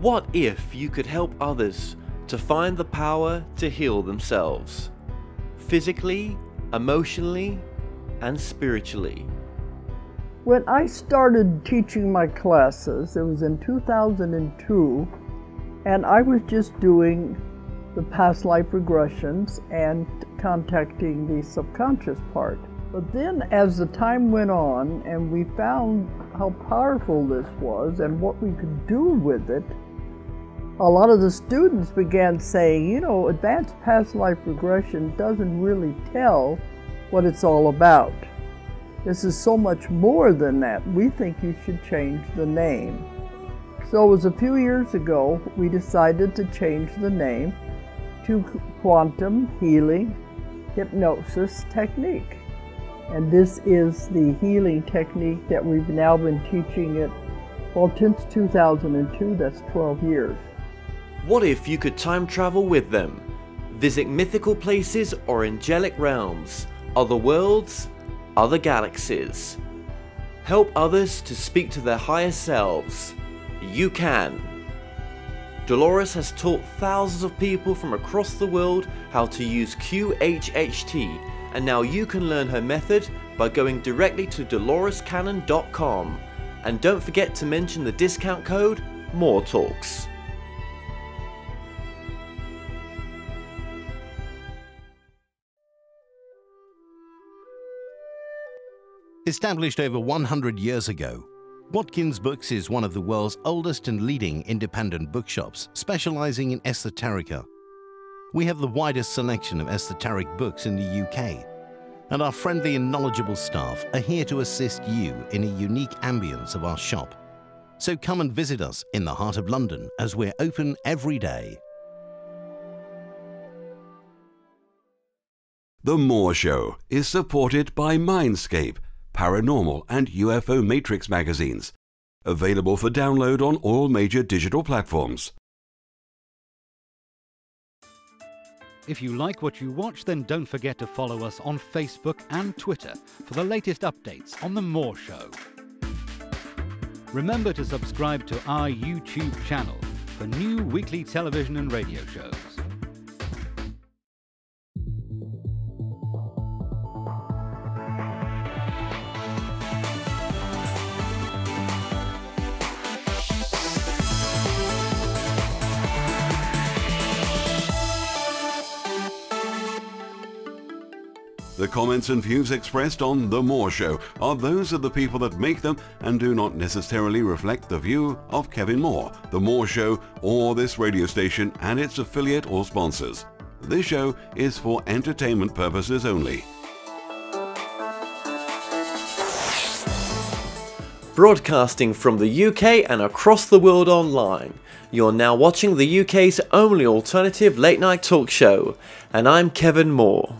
What if you could help others to find the power to heal themselves? Physically, emotionally, and spiritually. When I started teaching my classes, it was in 2002, and I was just doing the past life regressions and contacting the subconscious part. But then as the time went on and we found how powerful this was and what we could do with it, a lot of the students began saying, you know, advanced past life regression doesn't really tell what it's all about. This is so much more than that. We think you should change the name. So it was a few years ago we decided to change the name to Quantum Healing Hypnosis Technique. And this is the healing technique that we've now been teaching it, well, since 2002, that's 12 years. What if you could time travel with them? Visit mythical places or angelic realms, other worlds, other galaxies. Help others to speak to their higher selves. You can. Dolores has taught thousands of people from across the world how to use QHHT, and now you can learn her method by going directly to dolorescannon.com. And don't forget to mention the discount code MORETALKS. Established over 100 years ago, Watkins Books is one of the world's oldest and leading independent bookshops specializing in esoterica. We have the widest selection of esoteric books in the UK, and our friendly and knowledgeable staff are here to assist you in a unique ambience of our shop. So come and visit us in the heart of London as we're open every day. The More Show is supported by Mindscape, Paranormal and UFO Matrix magazines, available for download on all major digital platforms. If you like what you watch, then don't forget to follow us on Facebook and Twitter for the latest updates on The More Show. Remember to subscribe to our YouTube channel for new weekly television and radio shows. The comments and views expressed on The More Show are those of the people that make them and do not necessarily reflect the view of Kevin Moore, The More Show, or this radio station and its affiliate or sponsors. This show is for entertainment purposes only. Broadcasting from the UK and across the world online, you're now watching the UK's only alternative late night talk show, and I'm Kevin Moore.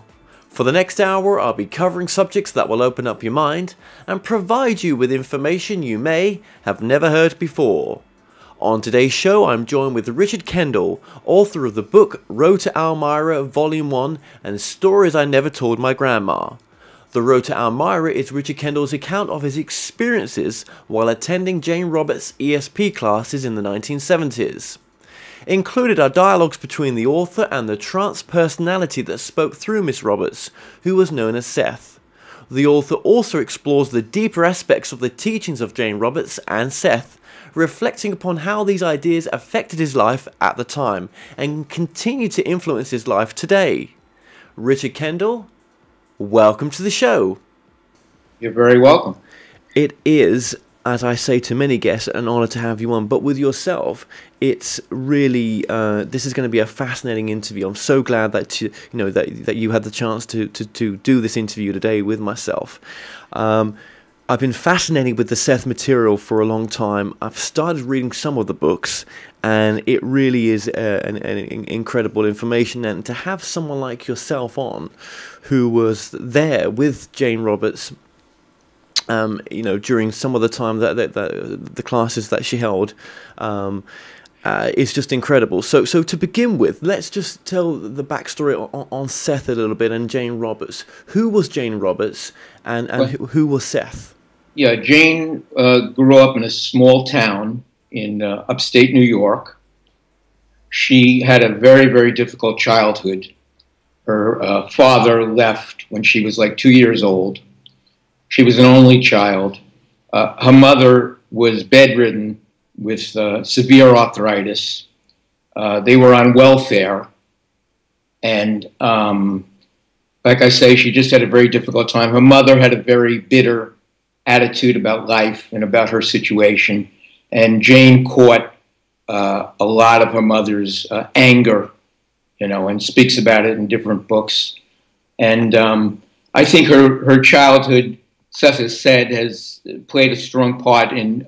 For the next hour, I'll be covering subjects that will open up your mind and provide you with information you may have never heard before. On today's show, I'm joined with Richard Kendall, author of the book Road to Elmira Volume 1 and Stories I Never Told My Grandma. The Road to Elmira is Richard Kendall's account of his experiences while attending Jane Roberts ESP classes in the 1970s. Included are dialogues between the author and the trance personality that spoke through Miss Roberts, who was known as Seth. The author also explores the deeper aspects of the teachings of Jane Roberts and Seth, reflecting upon how these ideas affected his life at the time and continue to influence his life today. Richard Kendall, welcome to the show. You're very welcome. It is, as I say to many guests, an honor to have you on, but with yourself, it's really, this is going to be a fascinating interview. I'm so glad that that you had the chance to do this interview today with myself. I've been fascinated with the Seth material for a long time. I've started reading some of the books, and it really is an incredible information. And to have someone like yourself on, who was there with Jane Roberts, during some of the time that the classes that she held, is just incredible. So to begin with, let's just tell the backstory on Seth a little bit and Jane Roberts. Who was Jane Roberts and who was Seth? Yeah, Jane grew up in a small town in upstate New York. She had a very, very difficult childhood. Her father left when she was like 2 years old. She was an only child. Her mother was bedridden with severe arthritis. They were on welfare. And like I say, she just had a very difficult time. Her mother had a very bitter attitude about life and about her situation. And Jane caught a lot of her mother's anger, and speaks about it in different books. And I think her childhood, Seth has said, has played a strong part in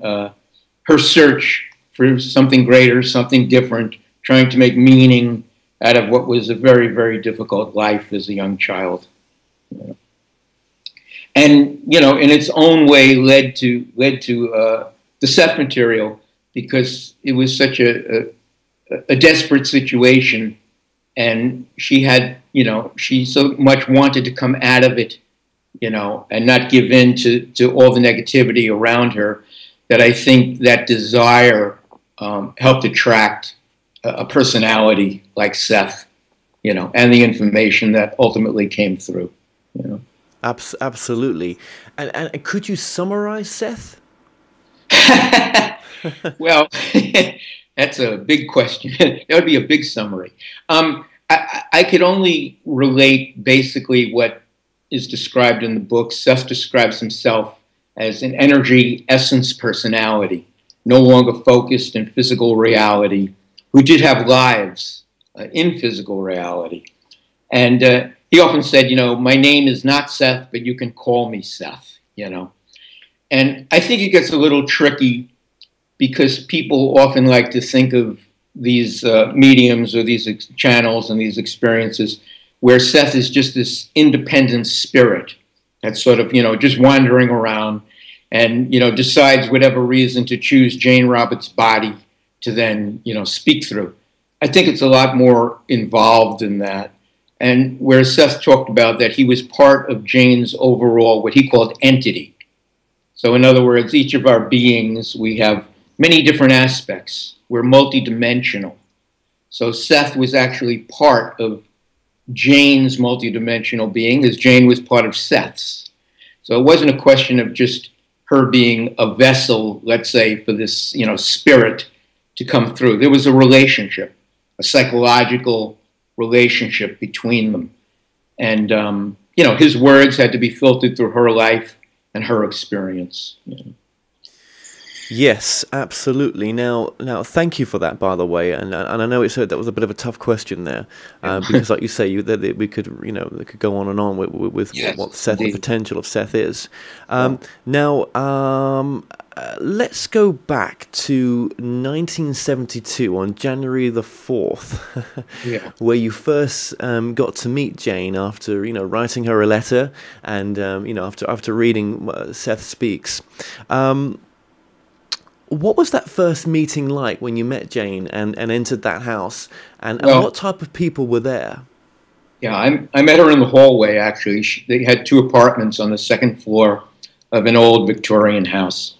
her search for something greater, something different, trying to make meaning out of what was a very, very difficult life as a young child. And, in its own way led to the Seth material, because it was such a desperate situation, and she had, she so much wanted to come out of it, and not give in to all the negativity around her, that I think that desire helped attract a personality like Seth, and the information that ultimately came through. Absolutely. And could you summarize Seth? Well, that's a big question. That would be a big summary. I could only relate basically what is described in the book. Seth describes himself as an energy essence personality, no longer focused in physical reality, who did have lives in physical reality. And he often said, my name is not Seth, but you can call me Seth, And I think it gets a little tricky, because people often like to think of these mediums or these channels and these experiences where Seth is just this independent spirit that's sort of, just wandering around and, decides whatever reason to choose Jane Roberts' body to then, speak through. I think it's a lot more involved than that. And where Seth talked about that he was part of Jane's overall, what he called entity. So in other words, each of our beings, we have many different aspects. We're multidimensional. So Seth was actually part of Jane's multidimensional being, as Jane was part of Seth's. So it wasn't a question of just her being a vessel, let's say, for this, spirit to come through. There was a relationship, a psychological relationship between them. And, his words had to be filtered through her life and her experience. Yes, absolutely. Now, thank you for that, by the way. And I know that was a bit of a tough question there, because, like you say, we could, they could go on and on with yes, what Seth, indeed. the potential of Seth is. Now, let's go back to 1972 on January the 4th, where you first got to meet Jane after writing her a letter and after reading Seth Speaks. What was that first meeting like when you met Jane and entered that house? And what type of people were there? Yeah, I met her in the hallway, actually. They had 2 apartments on the 2nd floor of an old Victorian house.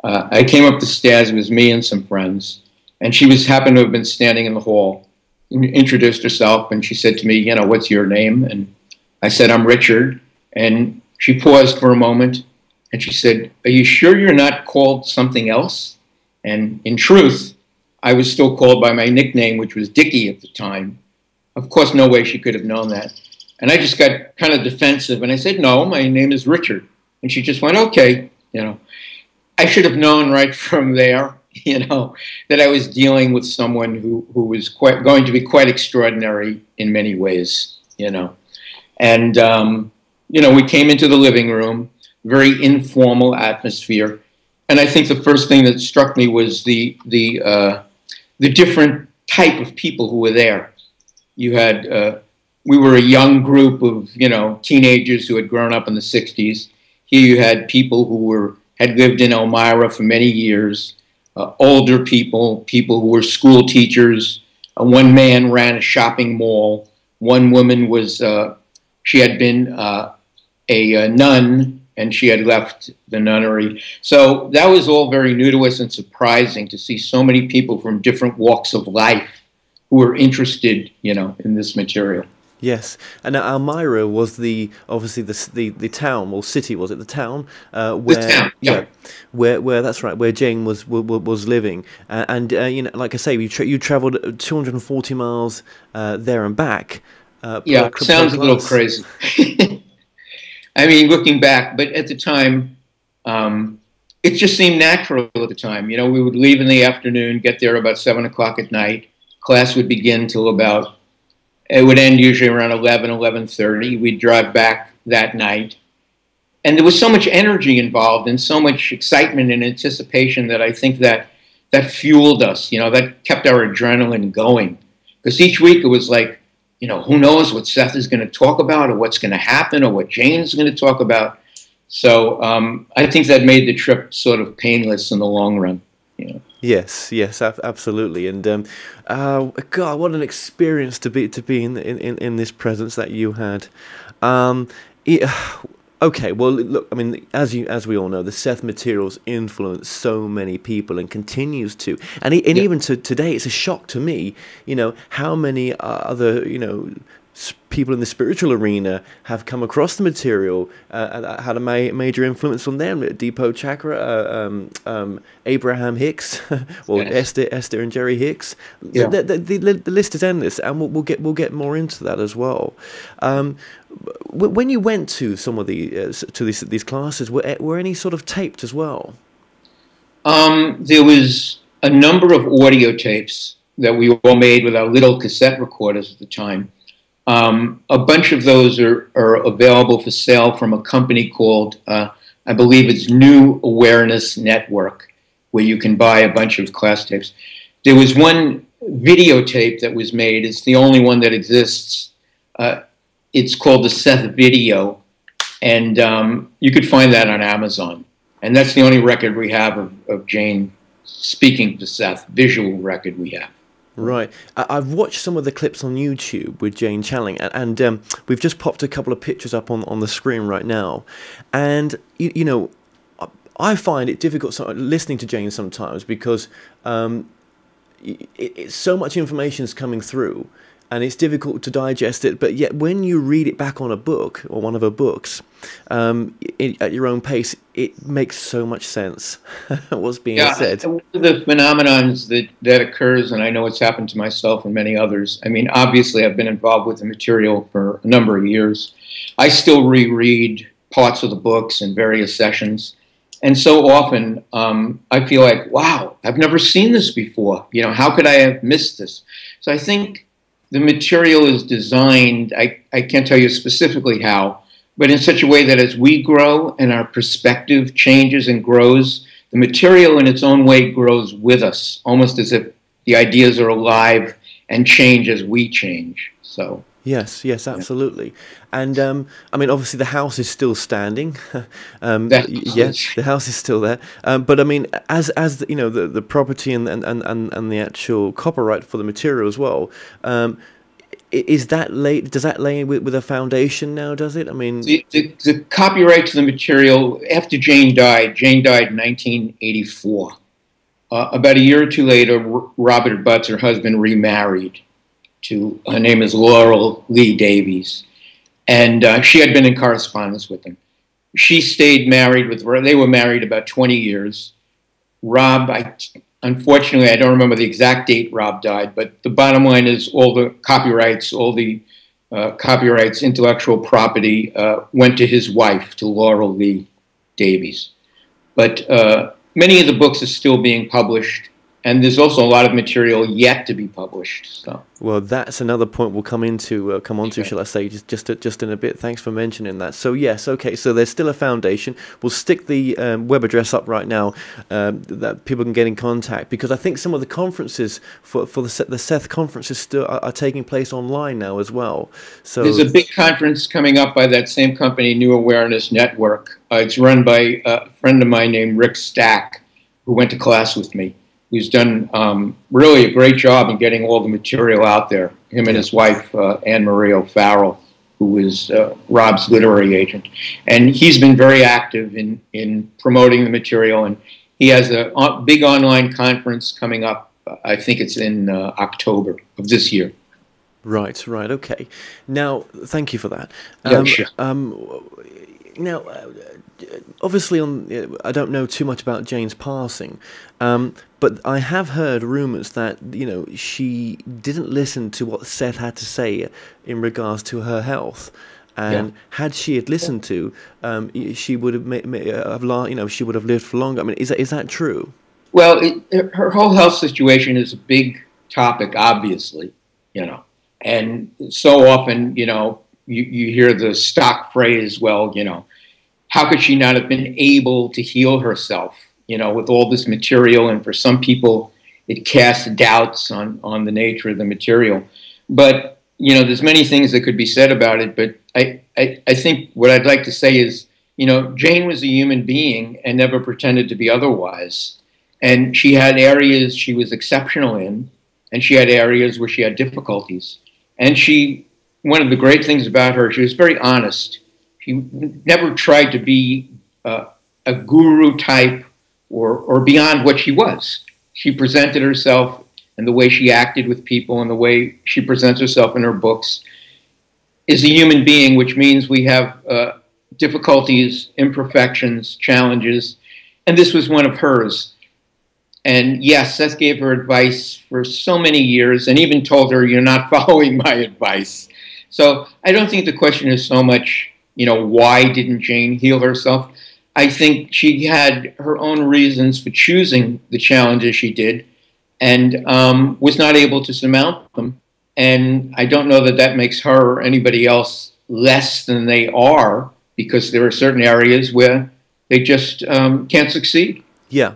I came up the stairs, it was me and some friends, and she happened to have been standing in the hall, introduced herself, and she said to me, what's your name? And I said, I'm Richard. And she paused for a moment, and she said, are you sure you're not called something else? And in truth, I was still called by my nickname, which was Dickie at the time. Of course, no way she could have known that. And I just got kind of defensive, and I said, no, my name is Richard. And she just went, okay, I should have known right from there, that I was dealing with someone who was going to be quite extraordinary in many ways, And, we came into the living room, very informal atmosphere. And I think the first thing that struck me was the different type of people who were there. You had, we were a young group of, teenagers who had grown up in the 60s. Here you had people who had lived in Elmira for many years, older people who were school teachers. One man ran a shopping mall. One woman was, she had been a nun and she had left the nunnery. So that was all very new to us and surprising to see so many people from different walks of life who were interested, you know, in this material. Yes, and Elmira was obviously the town or city, was it the town? Where, the town, yeah. Where that's right, where Jane was living, and you know, like I say, you travelled 240 miles there and back. Yeah, sounds a little crazy. I mean, looking back, but at the time, it just seemed natural at the time. You know, we would leave in the afternoon, get there about 7 o'clock at night. Class would begin till about, it would end usually around 11:30. We'd drive back that night. And there was so much energy involved and so much excitement and anticipation that I think that fueled us, you know, that kept our adrenaline going. Because each week it was like, you know, who knows what Seth is going to talk about or what's going to happen or what Jane's going to talk about. So I think that made the trip sort of painless in the long run. You know? Yes, absolutely. And God, what an experience to be in this presence that you had. Okay, well, look, I mean, as we all know, the Seth materials influence so many people and continues to, and even to today, it's a shock to me, you know, how many other, you know, people in the spiritual arena have come across the material, had a major influence on them. Deepak Chakra, Abraham Hicks, or yes. Esther and Jerry Hicks. Yeah. The list is endless, and we'll get more into that as well. When you went to some of these classes, were any sort of taped as well? There was a number of audio tapes that we all made with our little cassette recorders at the time. A bunch of those are available for sale from a company called, I believe it's New Awareness Network, where you can buy a bunch of class tapes. There was one videotape that was made. It's the only one that exists. It's called the Seth Video, and you could find that on Amazon. And that's the only record we have of Jane speaking to Seth, visual record we have. Right. I've watched some of the clips on YouTube with Jane channeling, and we've just popped a couple of pictures up on the screen right now. And, you know, I find it difficult listening to Jane sometimes because it's so much information is coming through, and it's difficult to digest it. But yet, when you read it back on a book or one of her books, at your own pace, it makes so much sense. What's being said. One of the phenomenons that occurs, and I know it's happened to myself and many others. I mean, obviously, I've been involved with the material for a number of years. I still reread parts of the books in various sessions. And so often, I feel like, wow, I've never seen this before. You know, how could I have missed this? So I think the material is designed, I can't tell you specifically how, but in such a way that as we grow and our perspective changes and grows, the material in its own way grows with us, almost as if the ideas are alive and change as we change. So. Yes, absolutely. And I mean, obviously, the house is still standing. Yes, the house is still there. But I mean, as you know, the property and the actual copyright for the material as well. Is that does that lay with a foundation now? Does it? I mean, the copyright to the material after Jane died. Jane died in 1984. About a year or two later, Robert Butts, her husband, remarried. Her name is Laurel Lee Davies, and she had been in correspondence with him. She stayed married they were married about 20 years. Rob, unfortunately, I don't remember the exact date Rob died, but the bottom line is all the copyrights, intellectual property went to his wife, to Laurel Lee Davies. But many of the books are still being published. And there's also a lot of material yet to be published. So. Well, that's another point we'll come onto, shall I say, just in a bit. Thanks for mentioning that. So yes, okay. So there's still a foundation. We'll stick the web address up right now that people can get in contact, because I think some of the conferences for the Seth conferences still are taking place online now as well. So there's a big conference coming up by that same company, New Awareness Network. It's run by a friend of mine named Rick Stack, who went to class with me. Who's done really a great job in getting all the material out there. Him and his wife, Anne Marie O'Farrell, who is Rob's literary agent. And he's been very active in promoting the material. And he has a big online conference coming up. I think it's in October of this year. Right, okay. Now, thank you for that. Yeah, sure. Now, obviously, I don't know too much about Jane's passing, but I have heard rumors that, you know, she didn't listen to what Seth had to say in regards to her health. And had she listened to, she would have, she would have lived for longer. I mean, is that true? Well, her whole health situation is a big topic, obviously, you know. And so often, you know, you hear the stock phrase, well, you know, how could she not have been able to heal herself, you know, with all this material? And for some people, it casts doubts on the nature of the material. But, you know, there's many things that could be said about it. But I think what I'd like to say is, you know, Jane was a human being and never pretended to be otherwise. And she had areas she was exceptional in, and she had areas where she had difficulties. And one of the great things about her, she was very honest. She never tried to be a guru type or beyond what she was. She presented herself, and the way she acted with people and the way she presents herself in her books is a human being, which means we have difficulties, imperfections, challenges, and this was one of hers. And yes, Seth gave her advice for so many years and even told her, you're not following my advice. So I don't think the question is so much, you know, why didn't Jane heal herself? I think she had her own reasons for choosing the challenges she did and was not able to surmount them. And I don't know that that makes her or anybody else less than they are, because there are certain areas where they just can't succeed. Yeah.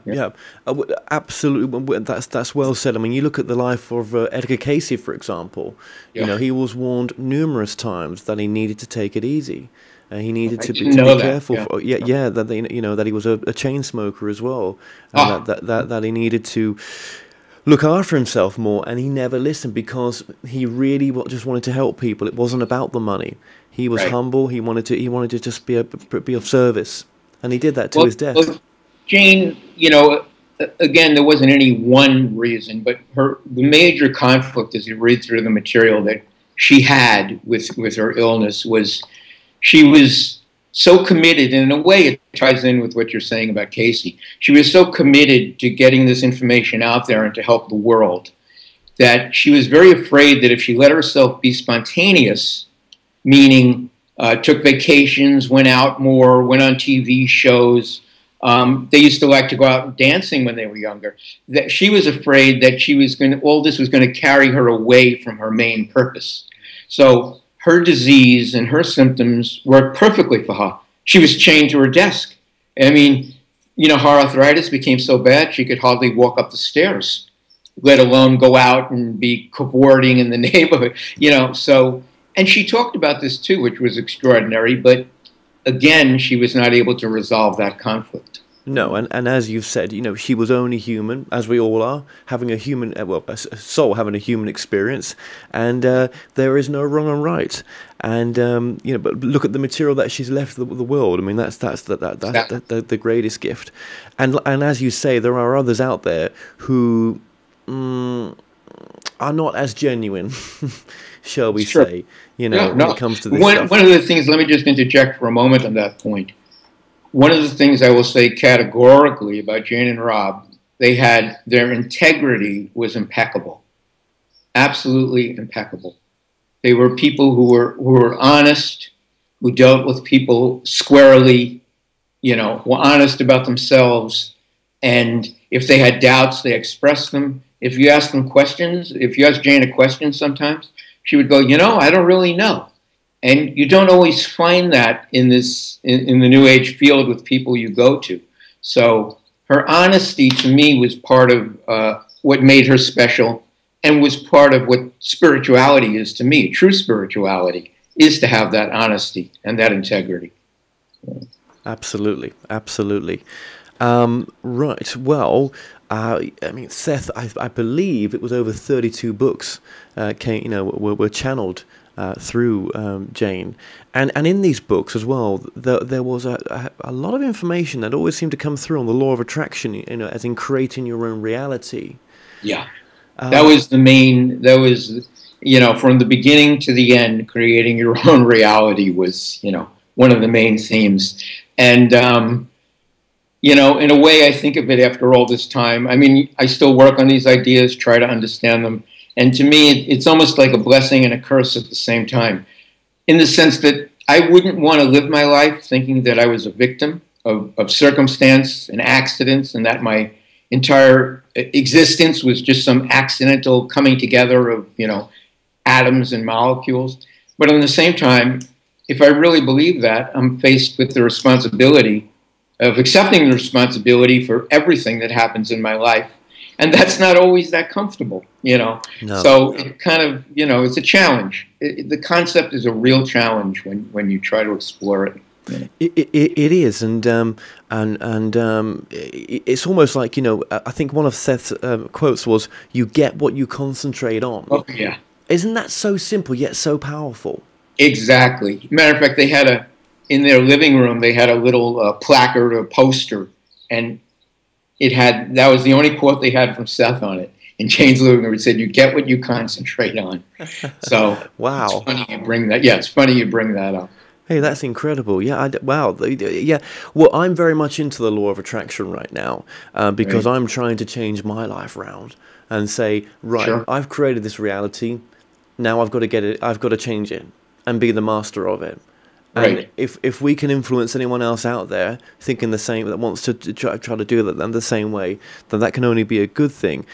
Absolutely. That's well said. I mean, you look at the life of Edgar Cayce, for example. Yeah. You know, he was warned numerous times that he needed to take it easy. He needed to be careful. That he was a chain smoker as well, and that he needed to look after himself more. And he never listened because he really just wanted to help people. It wasn't about the money. He was humble. He wanted to just be of service, and he did that to his death. Well, Jane, you know, again, there wasn't any one reason, but the major conflict, as you read through the material that she had with her illness, was she was so committed, and in a way it ties in with what you're saying about Cayce. She was so committed to getting this information out there and to help the world that she was very afraid that if she let herself be spontaneous, meaning took vacations, went out more, went on TV shows, they used to like to go out dancing when they were younger, that she was afraid that all this was going to carry her away from her main purpose. So her disease and her symptoms worked perfectly for her. She was chained to her desk. I mean, you know, her arthritis became so bad she could hardly walk up the stairs, let alone go out and be cavorting in the neighborhood, you know. So, and she talked about this too, which was extraordinary, but again, she was not able to resolve that conflict. No, and as you've said, you know, she was only human, as we all are, having a human, a soul having a human experience, and there is no wrong and right. And you know, but look at the material that she's left the world. I mean, that's the greatest gift. And as you say, there are others out there who are not as genuine, shall we say? You know, when it comes to this stuff. One of the things, let me just interject for a moment on that point. One of the things I will say categorically about Jane and Rob, their integrity was impeccable, absolutely impeccable. They were people who were honest, who dealt with people squarely, you know, were honest about themselves, and if they had doubts, they expressed them. If you asked them questions, if you asked Jane a question sometimes, she would go, you know, I don't really know. And you don't always find that in the New Age field with people you go to. So her honesty to me was part of what made her special, and was part of what spirituality is to me. True spirituality is to have that honesty and that integrity. Absolutely, absolutely. Right. Well, I mean, Seth, I believe it was over 32 books were channeled through Jane, and in these books as well, there was a lot of information that always seemed to come through on the law of attraction, you know, as in creating your own reality. Yeah, that was the main. That was, you know, from the beginning to the end, creating your own reality was, you know, one of the main themes. And you know, in a way, I think of it after all this time. I mean, I still work on these ideas, try to understand them. And to me, it's almost like a blessing and a curse at the same time, in the sense that I wouldn't want to live my life thinking that I was a victim of circumstance and accidents, and that my entire existence was just some accidental coming together of, you know, atoms and molecules. But at the same time, if I really believe that, I'm faced with the responsibility of accepting the responsibility for everything that happens in my life. And that's not always that comfortable, you know. No. So it kind of, you know, it's a challenge. The concept is a real challenge when you try to explore it. It is, and it's almost like, you know, I think one of Seth's quotes was, "You get what you concentrate on." Oh, yeah. Isn't that so simple yet so powerful? Exactly. Matter of fact, they had in their living room, they had a little placard or poster, and that was the only quote they had from Seth on it. And Jane's living room, it said, "You get what you concentrate on." So wow. It's funny you bring that. Yeah, it's funny you bring that up. Hey, that's incredible. Yeah, wow. Yeah. Well, I'm very much into the law of attraction right now because Right. I'm trying to change my life around and say, right, Sure. I've created this reality. Now I've got to get it. I've got to change it and be the master of it. And Right. if we can influence anyone else out there thinking the same, that wants to try to do that the same way, then that can only be a good thing.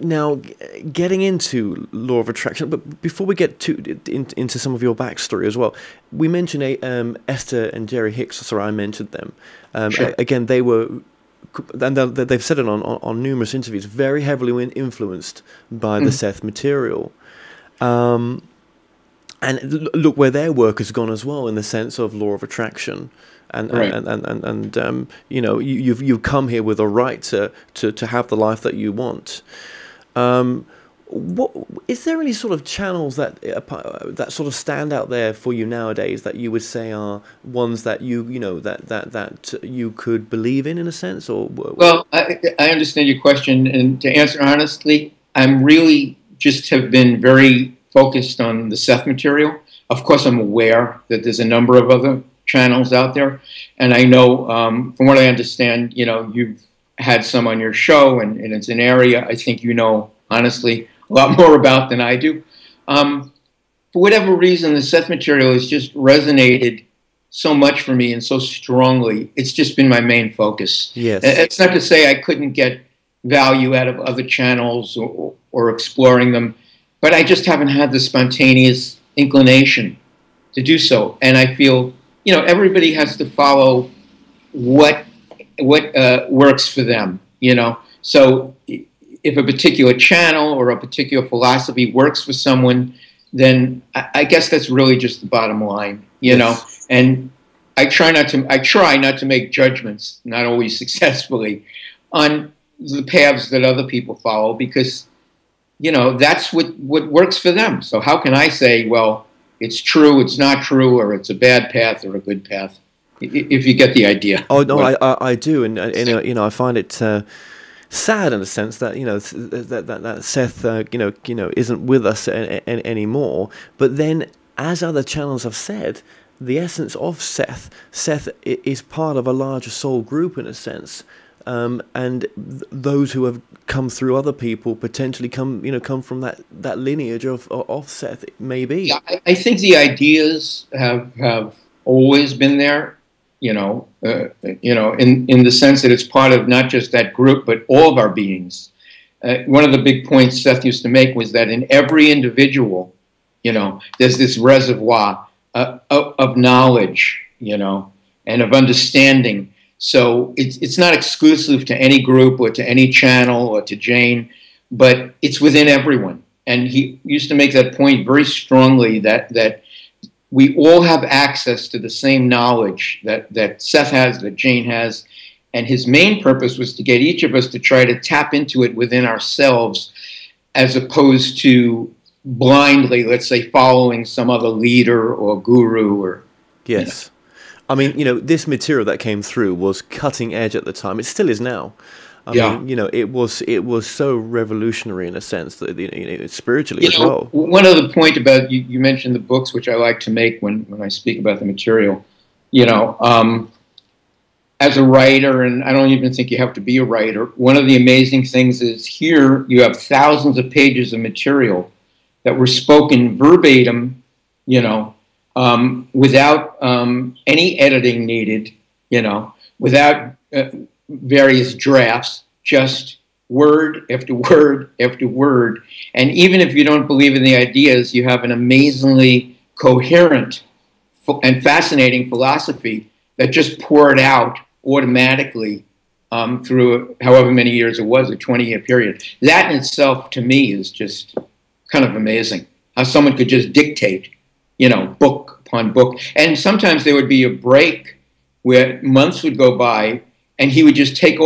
Now, getting into law of attraction, but before we get into some of your backstory as well, we mentioned Esther and Jerry Hicks. Sorry, I mentioned them. Sure. Again, they were, and they've said it on numerous interviews, very heavily influenced by the Seth material. And look where their work has gone as well, in the sense of law of attraction, and you know, you've come here with a right to have the life that you want. What is there any sort of channels that sort of stand out there for you nowadays that you would say are ones that you know that you could believe in a sense, or? Well, I understand your question, and to answer honestly, I'm really just have been very focused on the Seth material. Of course, I'm aware that there's a number of other channels out there, and I know from what I understand, you know, you've had some on your show, and it's an area I think you know, honestly, a lot more about than I do. For whatever reason, the Seth material has just resonated so much for me and so strongly. It's just been my main focus. Yes. It's not to say I couldn't get value out of other channels or exploring them, but I just haven't had the spontaneous inclination to do so. And I feel, you know, everybody has to follow what works for them, you know. So if a particular channel or a particular philosophy works for someone, then I guess that's really just the bottom line, you know. And I try not to make judgments, not always successfully, on the paths that other people follow, because, you know, that's what works for them. So how can I say, well, it's true, it's not true, or it's a bad path or a good path? If you get the idea. Oh no, I do, and you know, I find it sad in a sense that, you know, that Seth you know isn't with us anymore. But then, as other channels have said, the essence of Seth is part of a larger soul group in a sense. And those who have come through other people potentially come from that lineage of Seth, maybe. Yeah, I think the ideas have always been there, you know, in the sense that it's part of not just that group, but all of our beings. One of the big points Seth used to make was that in every individual, you know, there's this reservoir of knowledge, you know, and of understanding. So it's not exclusive to any group or to any channel or to Jane, but it's within everyone. And he used to make that point very strongly, that we all have access to the same knowledge that Seth has, that Jane has. And his main purpose was to get each of us to try to tap into it within ourselves, as opposed to blindly, let's say, following some other leader or guru or. Yes. I mean, you know, this material that came through was cutting edge at the time. It still is now. I mean, you know, it was so revolutionary in a sense that, you know, spiritually as well. One other point about you mentioned the books, which I like to make when I speak about the material. You know, as a writer, and I don't even think you have to be a writer, one of the amazing things is here you have thousands of pages of material that were spoken verbatim, you know, without any editing needed, you know, without various drafts, just word after word after word. And even if you don't believe in the ideas, you have an amazingly coherent and fascinating philosophy that just poured out automatically through however many years it was, a 20-year period. That in itself, to me, is just kind of amazing. How someone could just dictate, you know, book upon book. And sometimes there would be a break where months would go by, and he would just take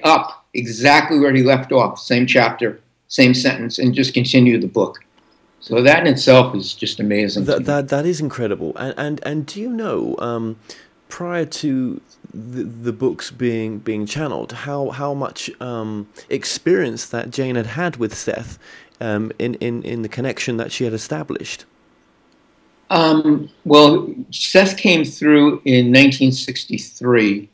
up exactly where he left off, same chapter, same sentence, and just continue the book. So that in itself is just amazing. That is incredible. And do you know, prior to the books being channeled, how much experience that Jane had with Seth in the connection that she had established? Well, Seth came through in 1963,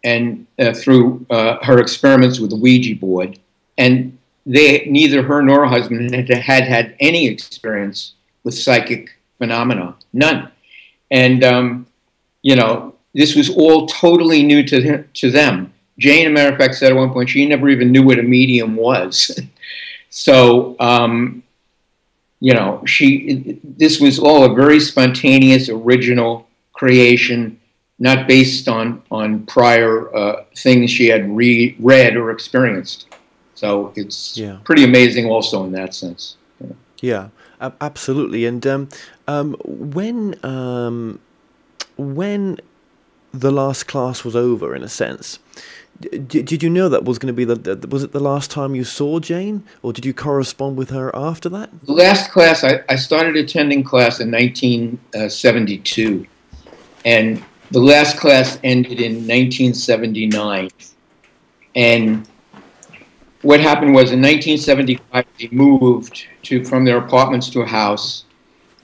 and through her experiments with the Ouija board, and neither her nor her husband had any experience with psychic phenomena, none. And you know, this was all totally new to them. Jane, as a matter of fact, said at one point she never even knew what a medium was. So you know, this was all a very spontaneous, original creation, not based on prior things she had read or experienced. So it's pretty amazing also in that sense. Yeah, absolutely. And when the last class was over, in a sense, did you know that was going to be was it the last time you saw Jane, or did you correspond with her after that? The last class, I started attending class in 1972, and the last class ended in 1979. And what happened was in 1975, they moved from their apartments to a house,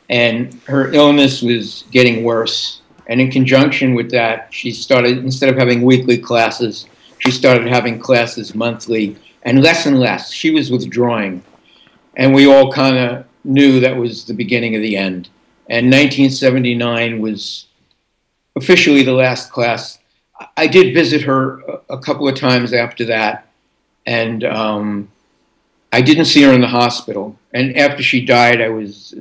and her illness was getting worse. And in conjunction with that, she started, instead of having weekly classes, she started having classes monthly, and less. She was withdrawing. And we all kind of knew that was the beginning of the end. And 1979 was officially the last class. I did visit her a couple of times after that, and I didn't see her in the hospital. And after she died, I was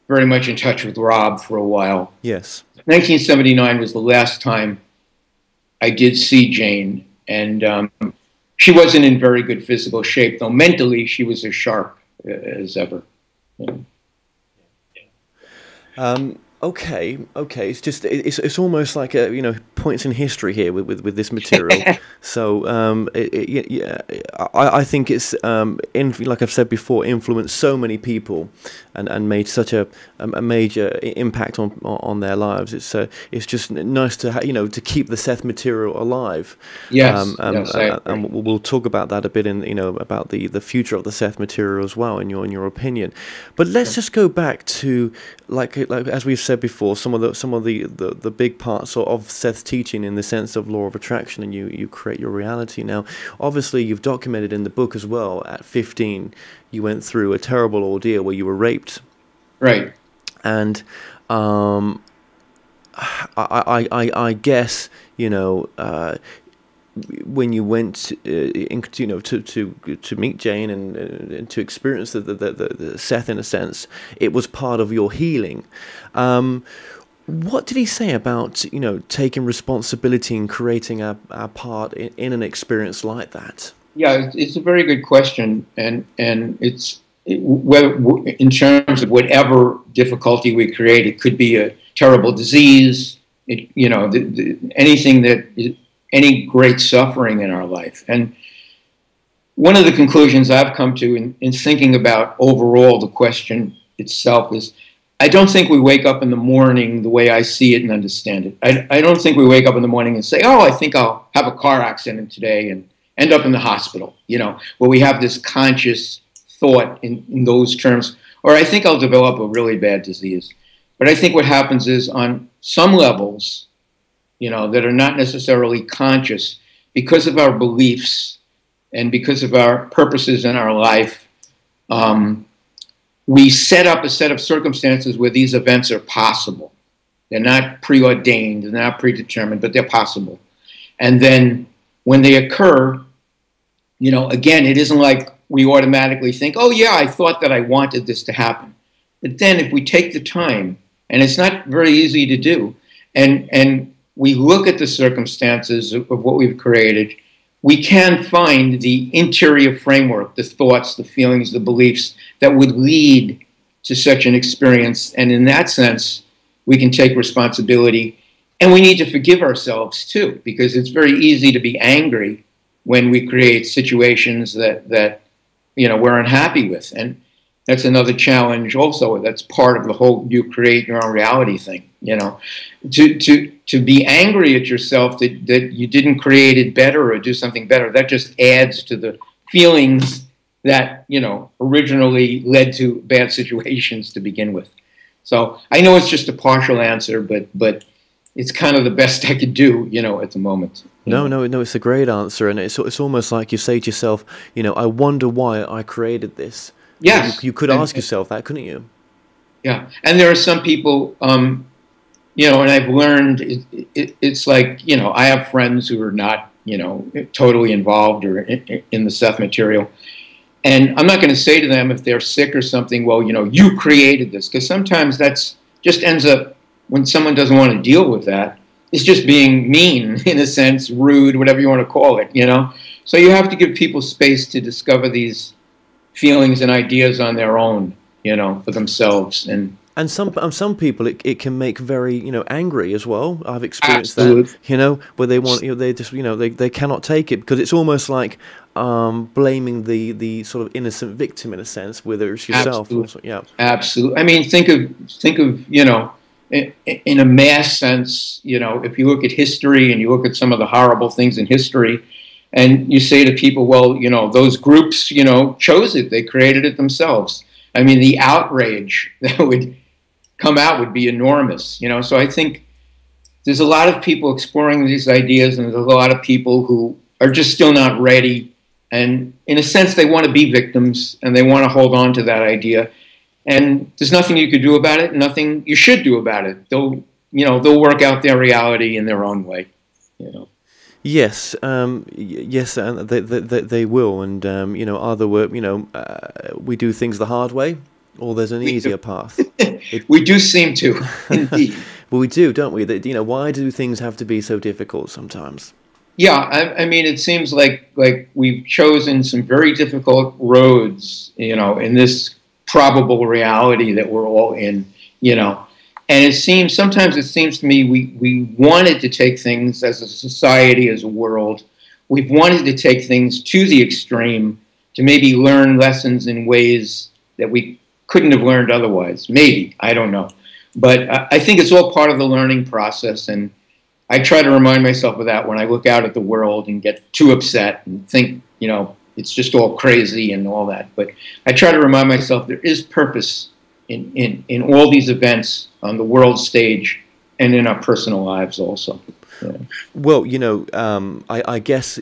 very much in touch with Rob for a while. Yes. 1979 was the last time I did see Jane, and she wasn't in very good physical shape, though mentally she was as sharp as ever. Okay. It's just it's almost like a, you know, points in history here with this material. So I think it's like I've said before, influenced so many people and made such a major impact on their lives. It's just nice to to keep the Seth material alive. Yes. And we'll talk about that a bit about the future of the Seth material as well in your opinion. But let's just go back to like as we've said before, some of the big parts of Seth's teaching in the sense of law of attraction, and you create your reality. Now, obviously, you've documented in the book as well. At 15, you went through a terrible ordeal where you were raped. Right. And I guess when you went to meet Jane and to experience the Seth in a sense, it was part of your healing. What did he say about taking responsibility and creating our part in an experience like that? Yeah, it's a very good question, and it's whether in terms of whatever difficulty we create, it could be a terrible disease, anything that is any great suffering in our life. And one of the conclusions I've come to in thinking about overall the question itself is, I don't think we wake up in the morning the way I see it and understand it. I don't think we wake up in the morning and say, oh, I think I'll have a car accident today and end up in the hospital, you know, where we have this conscious thought in those terms, or I think I'll develop a really bad disease. But I think what happens is on some levels, you know, that are not necessarily conscious, because of our beliefs and because of our purposes in our life, we set up a set of circumstances where these events are possible. They're not preordained, they're not predetermined, but they're possible. And then when they occur, you know, again, it isn't like we automatically think, oh yeah, I thought that I wanted this to happen. But then if we take the time, and it's not very easy to do, and we look at the circumstances of what we've created, we can find the interior framework, the thoughts, the feelings, the beliefs that would lead to such an experience. And in that sense, we can take responsibility. And we need to forgive ourselves too, because it's very easy to be angry when we create situations that you know, we're unhappy with. And that's another challenge also. That's part of the whole you create your own reality thing, you know. To be angry at yourself that you didn't create it better or do something better, that just adds to the feelings that, you know, originally led to bad situations to begin with. So I know it's just a partial answer, but it's kind of the best I could do, you know, at the moment. No, it's a great answer, and it's almost like you say to yourself, you know, I wonder why I created this. Yes. You could ask yourself that, couldn't you? Yeah, and there are some people, you know, and I've learned it's like, you know, I have friends who are not, you know, totally involved or in the Seth material. And I'm not going to say to them if they're sick or something, well, you know, you created this, because sometimes that's just ends up, when someone doesn't want to deal with that, it's just being mean, in a sense, rude, whatever you want to call it, you know. So you have to give people space to discover these feelings and ideas on their own, you know, for themselves. And some people it can make very, you know, angry as well. I've experienced Absolutely. that, you know, where they want, you know, they just, you know, they cannot take it, because it's almost like blaming the sort of innocent victim in a sense, whether it's yourself. Absolutely. Yeah, Absolutely. I mean, think of you know, in a mass sense, you know, if you look at history and you look at some of the horrible things in history, and you say to people, well, you know, those groups, you know, chose it, they created it themselves. I mean, the outrage that would come out would be enormous, you know. So I think there's a lot of people exploring these ideas, and there's a lot of people who are just still not ready. And in a sense, they want to be victims, and they want to hold on to that idea. And there's nothing you could do about it, nothing you should do about it. They'll work out their reality in their own way, you know. Yes, yes, and they will, and you know, either we do things the hard way, or there's an easier path. We do seem to, indeed. Well, we do, don't we? You know, why do things have to be so difficult sometimes? Yeah, I mean, it seems like we've chosen some very difficult roads, you know, in this probable reality that we're all in, you know. And sometimes it seems to me we wanted to take things as a society, as a world. We've wanted to take things to the extreme to maybe learn lessons in ways that we couldn't have learned otherwise. Maybe, I don't know. But I think it's all part of the learning process. And I try to remind myself of that when I look out at the world and get too upset and think, you know, it's just all crazy and all that. But I try to remind myself there is purpose in all these events on the world stage and in our personal lives also. Yeah. Well, you know, I guess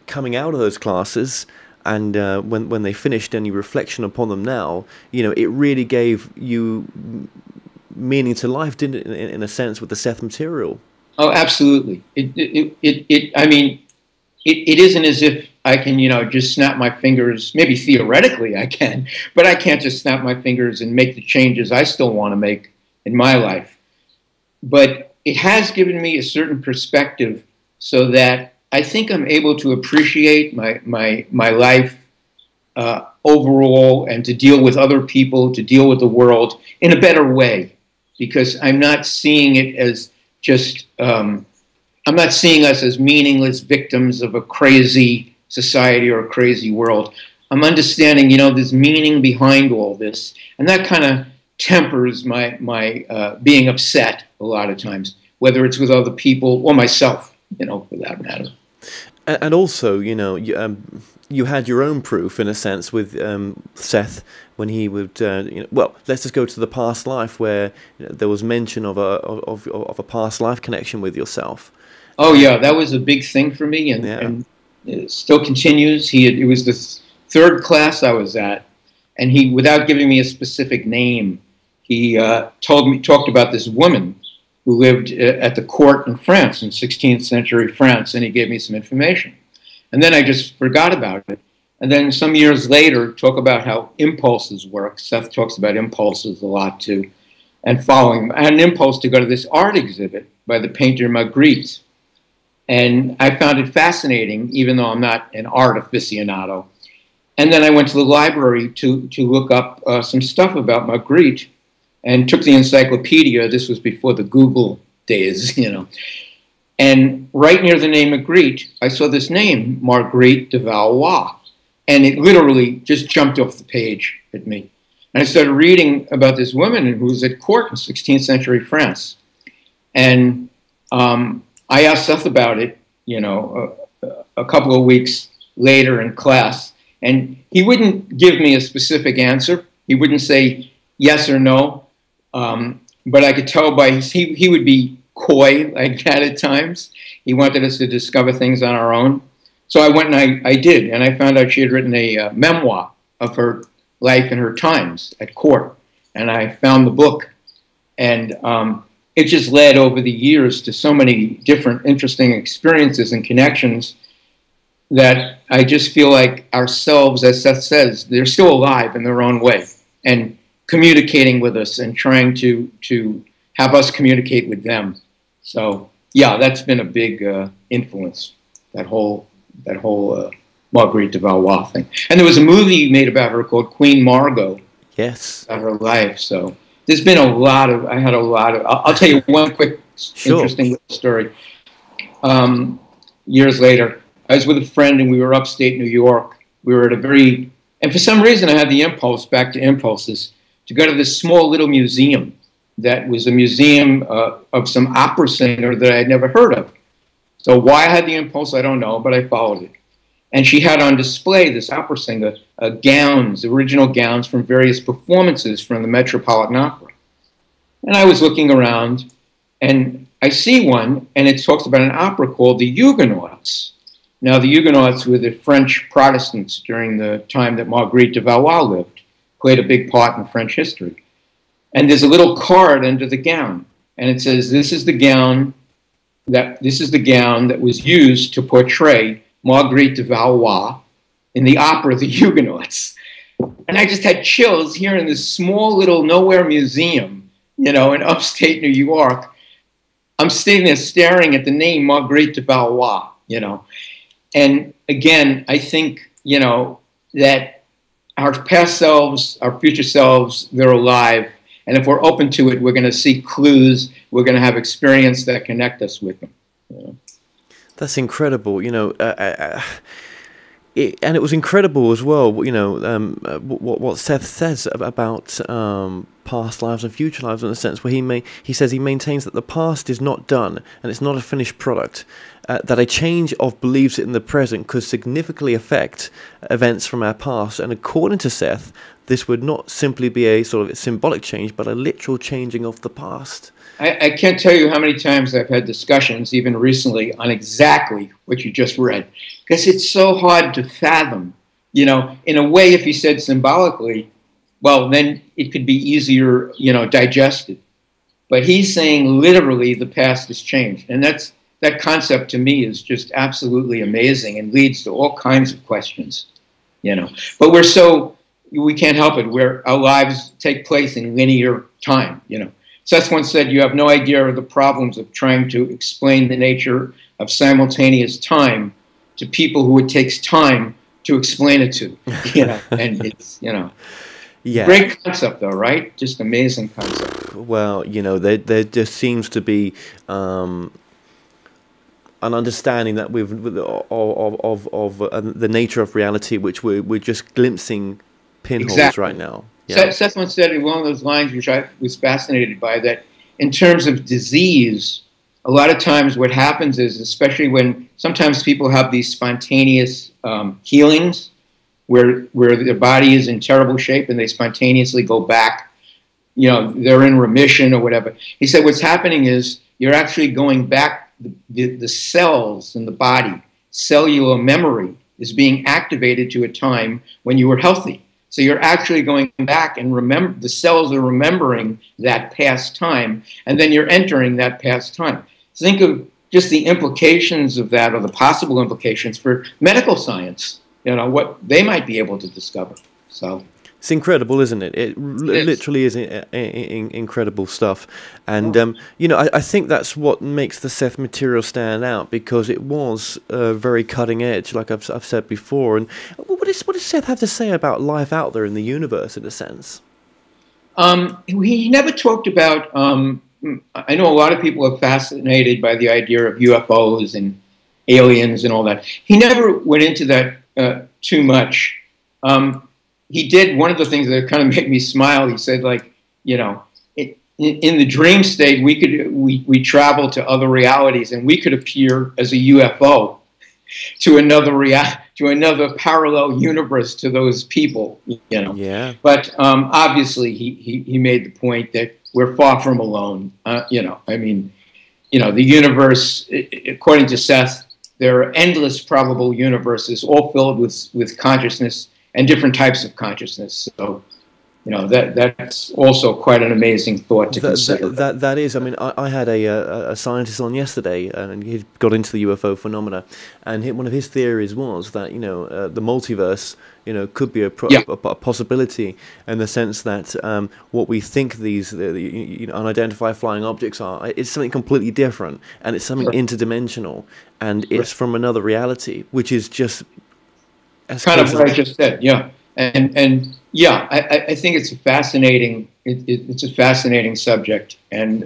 coming out of those classes and when they finished, any reflection upon them now, you know, it really gave you meaning to life, didn't it, in a sense, with the Seth material? Oh, absolutely. I mean, it isn't as if I can, you know, just snap my fingers. Maybe theoretically I can, but I can't just snap my fingers and make the changes I still want to make in my life. But it has given me a certain perspective so that I think I'm able to appreciate my life overall, and to deal with other people, to deal with the world in a better way, because I'm not seeing it as just, I'm not seeing us as meaningless victims of a crazy society or a crazy world. I'm understanding, you know, there's meaning behind all this, and that kind of tempers my being upset a lot of times, whether it's with other people or myself, you know, for that matter. And also, you know, you had your own proof in a sense with Seth when he would, you know, well, let's just go to the past life where, you know, there was mention of a past life connection with yourself. Oh yeah, that was a big thing for me, and it still continues. It was the third class I was at, and he, without giving me a specific name, he talked about this woman who lived at the court in France, in 16th century France, and he gave me some information. And then I just forgot about it. And then some years later, talk about how impulses work. Seth talks about impulses a lot too. And following, I had an impulse to go to this art exhibit by the painter Magritte. And I found it fascinating, even though I'm not an art aficionado. And then I went to the library to look up some stuff about Magritte, and took the encyclopedia. This was before the Google days, you know. And right near the name Magritte, I saw this name, Marguerite de Valois. And it literally just jumped off the page at me. And I started reading about this woman who was at court in 16th century France. And I asked Seth about it, you know, a couple of weeks later in class. And he wouldn't give me a specific answer. He wouldn't say yes or no. But I could tell by he would be coy like that at times. He wanted us to discover things on our own. So I went and I did, and I found out she had written a memoir of her life and her times at court. And I found the book, and it just led over the years to so many different interesting experiences and connections that I just feel like ourselves, as Seth says, they're still alive in their own way, and communicating with us and trying to have us communicate with them. So yeah, that's been a big influence, that whole Marguerite de Valois thing. And there was a movie made about her called Queen Margot. Yes. About her life. So there's been I'll tell you one quick interesting little story. Years later, I was with a friend and we were upstate New York. We were at and for some reason I had the impulse, back to impulses, to go to this small little museum that was a museum of some opera singer that I had never heard of. So why I had the impulse, I don't know, but I followed it. And she had on display, this opera singer, gowns, original gowns from various performances from the Metropolitan Opera. And I was looking around, and I see one, and it talks about an opera called The Huguenots. Now, the Huguenots were the French Protestants during the time that Marguerite de Valois lived, played a big part in French history. And there's a little card under the gown, and it says, this is the gown that was used to portray Marguerite de Valois in the opera The Huguenots. And I just had chills here in this small little nowhere museum, you know, in upstate New York. I'm sitting there staring at the name Marguerite de Valois, you know. And again, I think, you know, that our past selves, our future selves, they're alive. And if we're open to it, we're going to see clues. We're going to have experience that connect us with them. You know? That's incredible, you know. And it was incredible as well, you know, what Seth says about past lives and future lives, in a sense where he says he maintains that the past is not done and it's not a finished product. That a change of beliefs in the present could significantly affect events from our past. And according to Seth, this would not simply be a sort of symbolic change, but a literal changing of the past. I can't tell you how many times I've had discussions, even recently, on exactly what you just read, because it's so hard to fathom. You know, in a way, if you said symbolically, well, then it could be easier, you know, digested. But he's saying literally the past has changed. And that concept to me is just absolutely amazing and leads to all kinds of questions, you know. But we can't help it. Our lives take place in linear time, you know. Seth once said, you have no idea of the problems of trying to explain the nature of simultaneous time to people who it takes time to explain it to, you know. And it's, you know, yeah. Great concept though, right? Just amazing concept. Well, you know, there just seems to be an understanding that of the nature of reality, which we're just glimpsing pinholes right now. Yeah. Seth once said in one of those lines, which I was fascinated by, that in terms of disease, a lot of times what happens is, especially when sometimes people have these spontaneous healings where their body is in terrible shape and they spontaneously go back, they're in remission or whatever. He said what's happening is you're actually going back, the cells in the body, cellular memory is being activated to a time when you were healthy. So you're actually going back and the cells are remembering that past time, and then you're entering that past time. Think of just the implications of that, or the possible implications for medical science, what they might be able to discover. So it's incredible, isn't it? It literally is incredible stuff. And, I think that's what makes the Seth material stand out, because it was very cutting edge, like I've said before. And what does Seth have to say about life out there in the universe, in a sense? He never talked about, I know a lot of people are fascinated by the idea of UFOs and aliens and all that. He never went into that too much. He did one of the things that kind of made me smile. He said, like, in the dream state, we travel to other realities, and we could appear as a UFO to another parallel universe to those people. Yeah. But obviously, he made the point that we're far from alone. The universe, according to Seth, there are endless probable universes, all filled with consciousness and different types of consciousness. So, that's also quite an amazing thought to consider. That is. I mean, I had a scientist on yesterday, and he got into the UFO phenomena, and one of his theories was that the multiverse could be a possibility, in the sense that what we think these unidentified flying objects are, it's something completely different, and it's something interdimensional, and it's from another reality, which is just kind of what I just said. Yeah, and yeah, I think it's a fascinating subject, and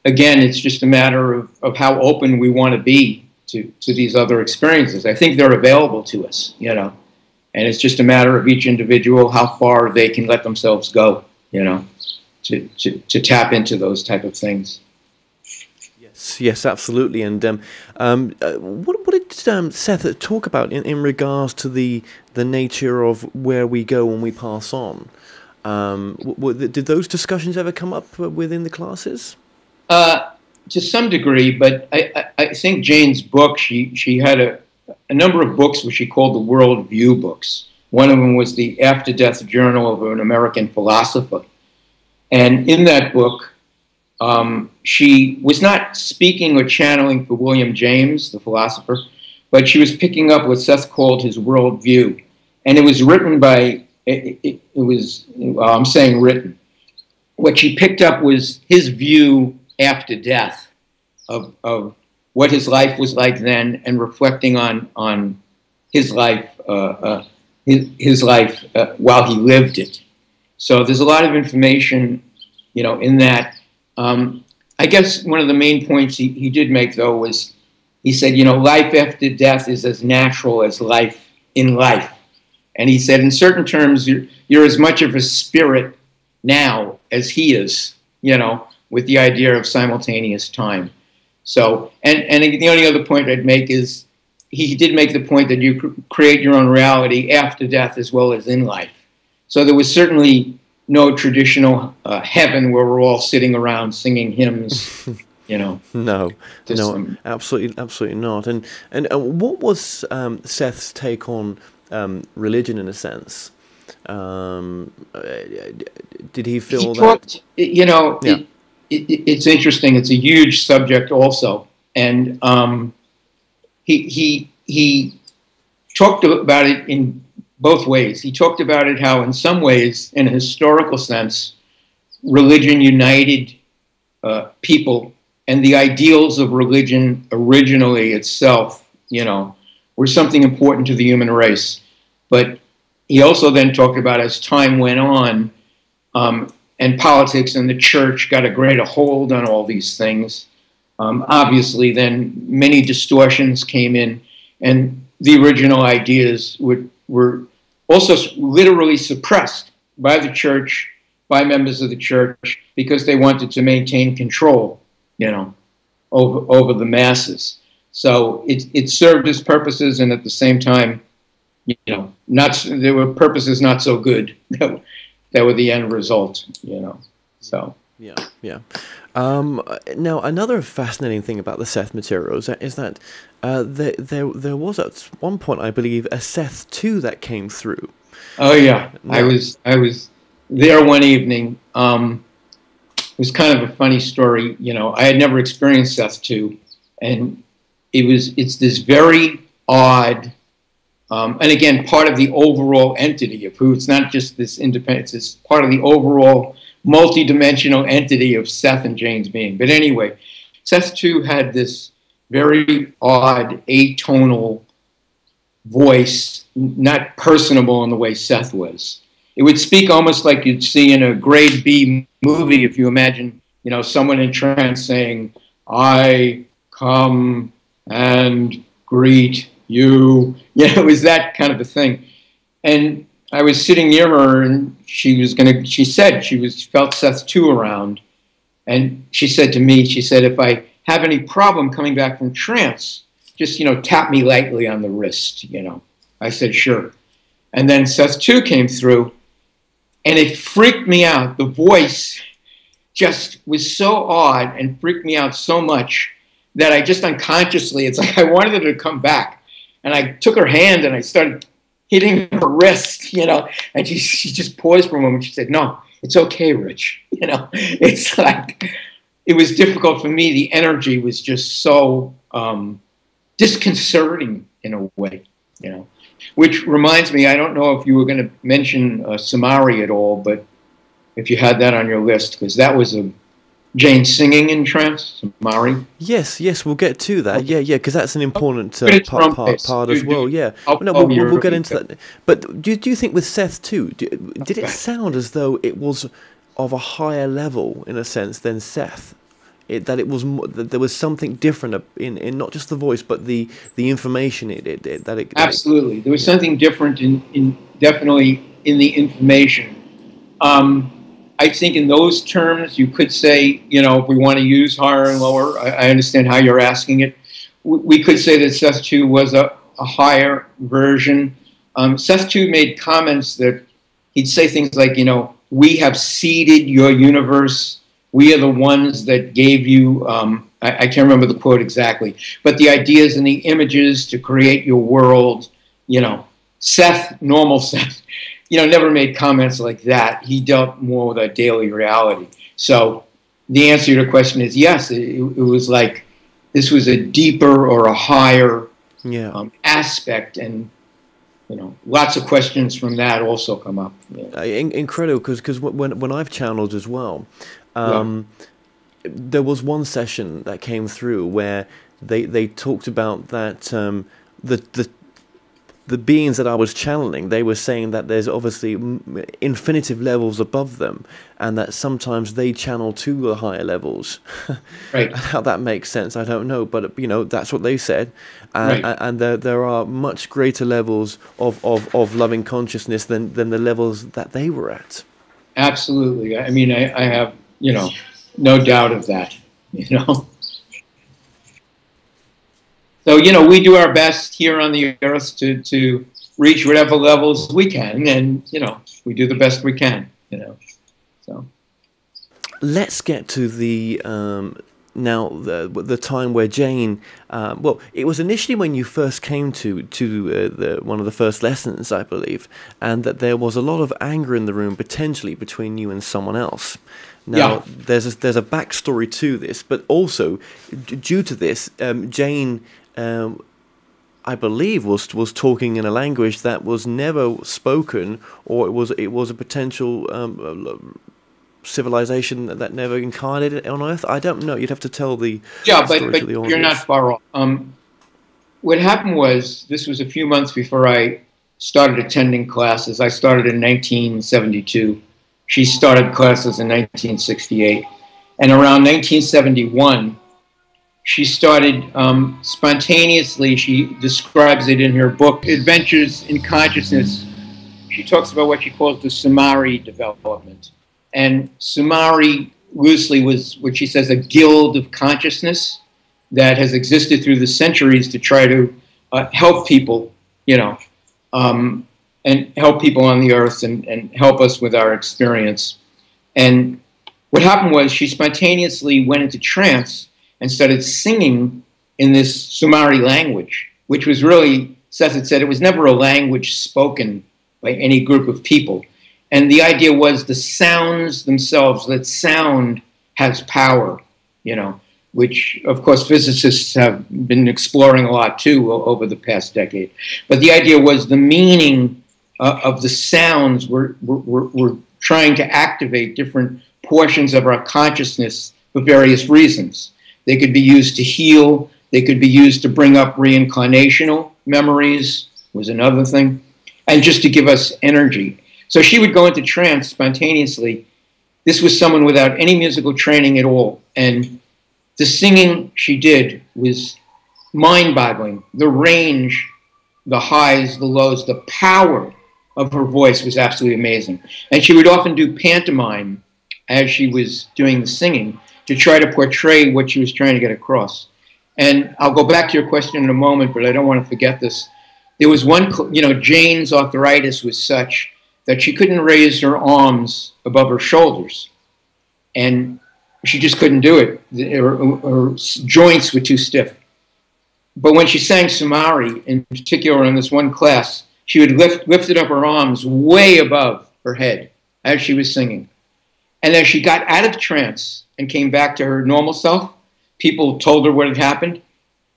again, it's just a matter of how open we want to be to these other experiences. I think they're available to us, and it's just a matter of each individual how far they can let themselves go, to tap into those type of things. Yes, absolutely. And what did Seth talk about in regards to the nature of where we go when we pass on? Did those discussions ever come up within the classes? To some degree, but I think Jane's book, she had a number of books which she called the World View books. One of them was the After Death Journal of an American Philosopher. And in that book, she was not speaking or channeling for William James, the philosopher, but she was picking up what Seth called his world view. And it was written by, I'm saying written. What she picked up was his view after death of what his life was like then, and reflecting on his life, his life while he lived it. So there's a lot of information, in that. I guess one of the main points he did make, though, was he said, life after death is as natural as life in life. And he said, in certain terms, you're as much of a spirit now as he is, with the idea of simultaneous time. So, and the only other point I'd make is he did make the point that you create your own reality after death as well as in life. So there was certainly no traditional heaven where we're all sitting around singing hymns, No, absolutely not. And what was Seth's take on religion, in a sense? Did he feel that? It's interesting. It's a huge subject, also, and he talked about it in both ways. He talked about it how, in some ways, in a historical sense, religion united people, and the ideals of religion originally itself, were something important to the human race. But he also then talked about, as time went on, and politics and the church got a greater hold on all these things, Obviously, then many distortions came in, and the original ideas were also literally suppressed by the church, by members of the church, because they wanted to maintain control, over the masses. So it served its purposes, and at the same time, there were purposes not so good that were the end result, So yeah. Now, another fascinating thing about the Seth materials is that there was at one point, I believe, a Seth 2 that came through. Oh yeah, I was there one evening. It was kind of a funny story. I had never experienced Seth 2, and it's this very odd, and again, part of the overall entity of who. It's not just this independence. It's part of the overall multi-dimensional entity of Seth and Jane's being. But anyway, Seth 2 had this very odd atonal voice, not personable in the way Seth was. It would speak almost like you'd see in a grade B movie if you imagine, someone in trance saying, "I come and greet you." It was that kind of a thing. And I was sitting near her, and she said she felt Seth 2 around. And she said to me, if I have any problem coming back from trance, just, tap me lightly on the wrist, I said, sure. And then Seth 2 came through, and it freaked me out. The voice just was so odd and freaked me out so much that I just unconsciously, it's like I wanted her to come back. And I took her hand and I started hitting her wrist, and she just paused for a moment. She said, "No, it's okay, Rich." It's like, it was difficult for me. The energy was just so disconcerting in a way, which reminds me, I don't know if you were going to mention Somari at all, but if you had that on your list, because that was Jane singing in trance, Somari. Yes, we'll get to that. Okay. Yeah, because that's an important part as well. Yeah, we'll get into that. But do you think with Seth 2, did it sound as though it was of a higher level in a sense than Seth? That there was something different in not just the voice but the information absolutely there was something different in definitely in the information. I think in those terms you could say, if we want to use higher and lower, I understand how you're asking it. We could say that Seth 2 was a higher version. Seth 2 made comments that he'd say things like, we have seeded your universe. We are the ones that gave you, I can't remember the quote exactly, but the ideas and the images to create your world. Seth, normal Seth, never made comments like that. He dealt more with our daily reality. So the answer to your question is yes, it was like this was a deeper or a higher aspect, and lots of questions from that also come up. Incredible, because when I've channeled as well, there was one session that came through where they talked about that the beings that I was channeling, they were saying that there's obviously infinitive levels above them, and that sometimes they channel to the higher levels. Right. How that makes sense, I don't know, but that's what they said. Right. And there are much greater levels of loving consciousness than the levels that they were at. Absolutely. I mean, I have no doubt of that. So, we do our best here on the earth to reach whatever levels we can, and, we do the best we can, so. Let's get to the, now, the time where Jane, it was initially when you first came to one of the first lessons, I believe, and that there was a lot of anger in the room, potentially, between you and someone else. Now, there's a backstory to this, but also, due to this, Jane... I believe was talking in a language that was never spoken, or it was a potential civilization that never incarnated on Earth. I don't know. You'd have to tell the story to the audience. You're not far off. What happened was, this was a few months before I started attending classes. I started in 1972. She started classes in 1968, and around 1971. she started spontaneously, she describes it in her book, Adventures in Consciousness. She talks about what she calls the Somari development. And Somari, loosely, was what she says a guild of consciousness that has existed through the centuries to try to help people, you know, and help people on the earth and help us with our experience. And what happened was she spontaneously went into trance and started singing in this Somari language, which was really, Seth had said, it was never a language spoken by any group of people. And the idea was the sounds themselves, that sound has power, you know, which, of course, physicists have been exploring a lot, too, over the past decade. But the idea was the meaning of the sounds were trying to activate different portions of our consciousness for various reasons. They could be used to heal. They could be used to bring up reincarnational memories, was another thing, and just to give us energy. So she would go into trance spontaneously. This was someone without any musical training at all. And the singing she did was mind-boggling. The range, the highs, the lows, the power of her voice was absolutely amazing. And she would often do pantomime as she was doing the singing to try to portray what she was trying to get across. And I'll go back to your question in a moment, but I don't want to forget this. There was one, you know, Jane's arthritis was such that she couldn't raise her arms above her shoulders. And she just couldn't do it. Her joints were too stiff. But when she sang Somari, in particular in this one class, she would lifted up her arms way above her head as she was singing. And as she got out of trance and came back to her normal self, people told her what had happened.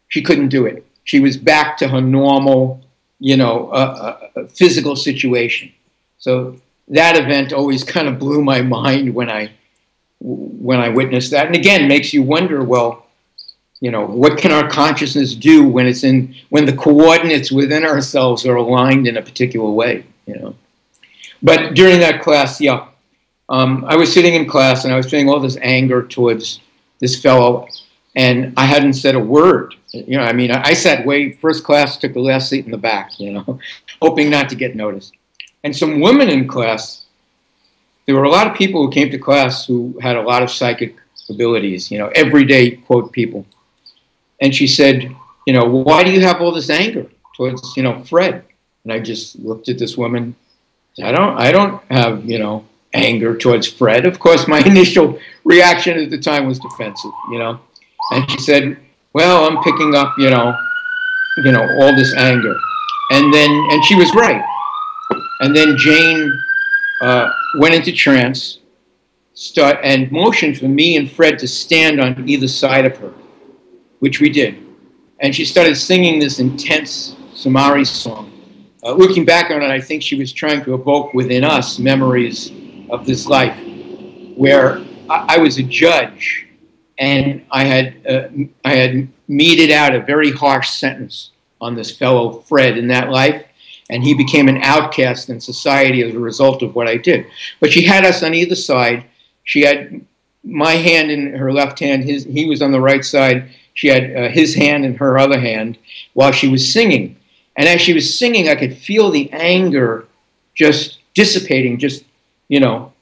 She couldn't do it. She was back to her normal, you know, physical situation. So that event always kind of blew my mind when I witnessed that. And again, makes you wonder, well, you know, what can our consciousness do when the coordinates within ourselves are aligned in a particular way, you know? But during that class, yeah, I was sitting in class and I was feeling all this anger towards this fellow, and I hadn't said a word. You know, I mean, I sat first class, took the last seat in the back, you know, hoping not to get noticed. And some women in class, there were a lot of people who came to class who had a lot of psychic abilities, you know, everyday, quote, people. And she said, you know, why do you have all this anger towards, you know, Fred? And I just looked at this woman. I don't have, you know, anger towards Fred. Of course, my initial reaction at the time was defensive, you know. And she said, well, I'm picking up, you know, all this anger. And she was right. And then Jane went into trance, and motioned for me and Fred to stand on either side of her, which we did. And she started singing this intense Somari song. Looking back on it, I think she was trying to evoke within us memories of this life, where I was a judge, and I had meted out a very harsh sentence on this fellow Fred in that life, and he became an outcast in society as a result of what I did. But she had us on either side. She had my hand in her left hand, he was on the right side. She had his hand in her other hand while she was singing. And as she was singing, I could feel the anger just dissipating, just, you know,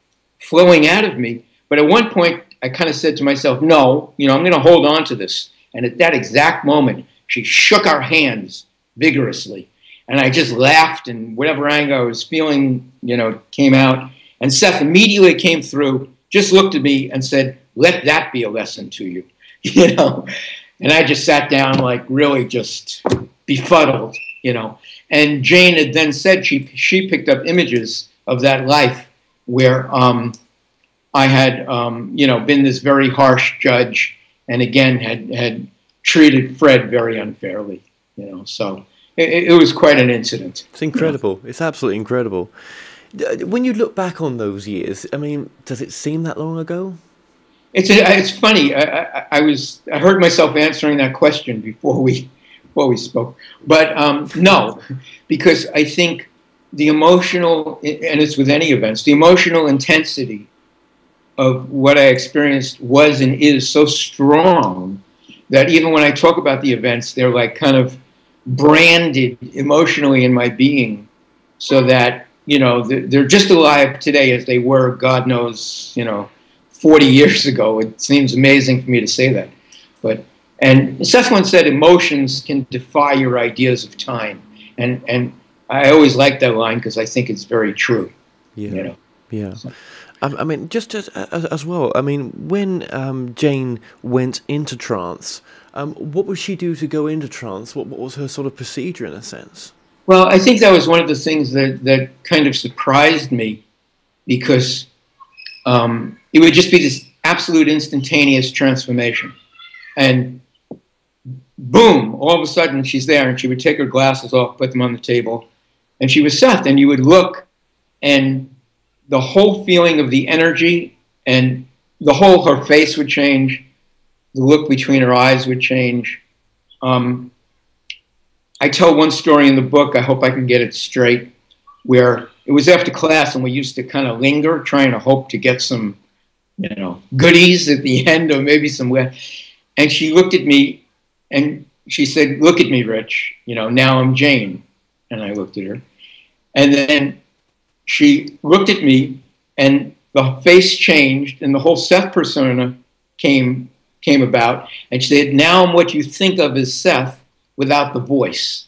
flowing out of me. But at one point, I kind of said to myself, no, you know, I'm going to hold on to this. And at that exact moment, she shook our hands vigorously. And I just laughed, and whatever anger I was feeling, you know, came out. And Seth immediately came through, just looked at me and said, let that be a lesson to you, you know. And I just sat down like really just befuddled, you know. And Jane had then said she picked up images of that life where I had, you know, been this very harsh judge, and again had treated Fred very unfairly, you know. So it was quite an incident. It's incredible. It's absolutely incredible. When you look back on those years, I mean, does it seem that long ago? It's funny. I heard myself answering that question before we spoke, but no, because I think the emotional, and it's with any events, the emotional intensity of what I experienced was and is so strong that even when I talk about the events, they're like kind of branded emotionally in my being, so that, you know, they're just alive today as they were, God knows, you know, 40 years ago. It seems amazing for me to say that. But, and Seth once said, emotions can defy your ideas of time. And I always like that line because I think it's very true. Yeah. You know? Yeah. So. I mean, just as well, I mean, when Jane went into trance, what would she do to go into trance? What was her sort of procedure in a sense? Well, I think that was one of the things that kind of surprised me, because it would just be this absolute instantaneous transformation. And boom, all of a sudden she's there, and she would take her glasses off, put them on the table, and she was Seth, and you would look, and the whole feeling of the energy and her face would change, the look between her eyes would change. I tell one story in the book, I hope I can get it straight, where it was after class and we used to kind of linger, trying to hope to get some, you know, goodies at the end, or maybe somewhere. And she looked at me and she said, "Look at me, Rich, you know, now I'm Jane." And I looked at her. And then she looked at me and the face changed and the whole Seth persona came about. And she said, "Now I'm what you think of as Seth without the voice."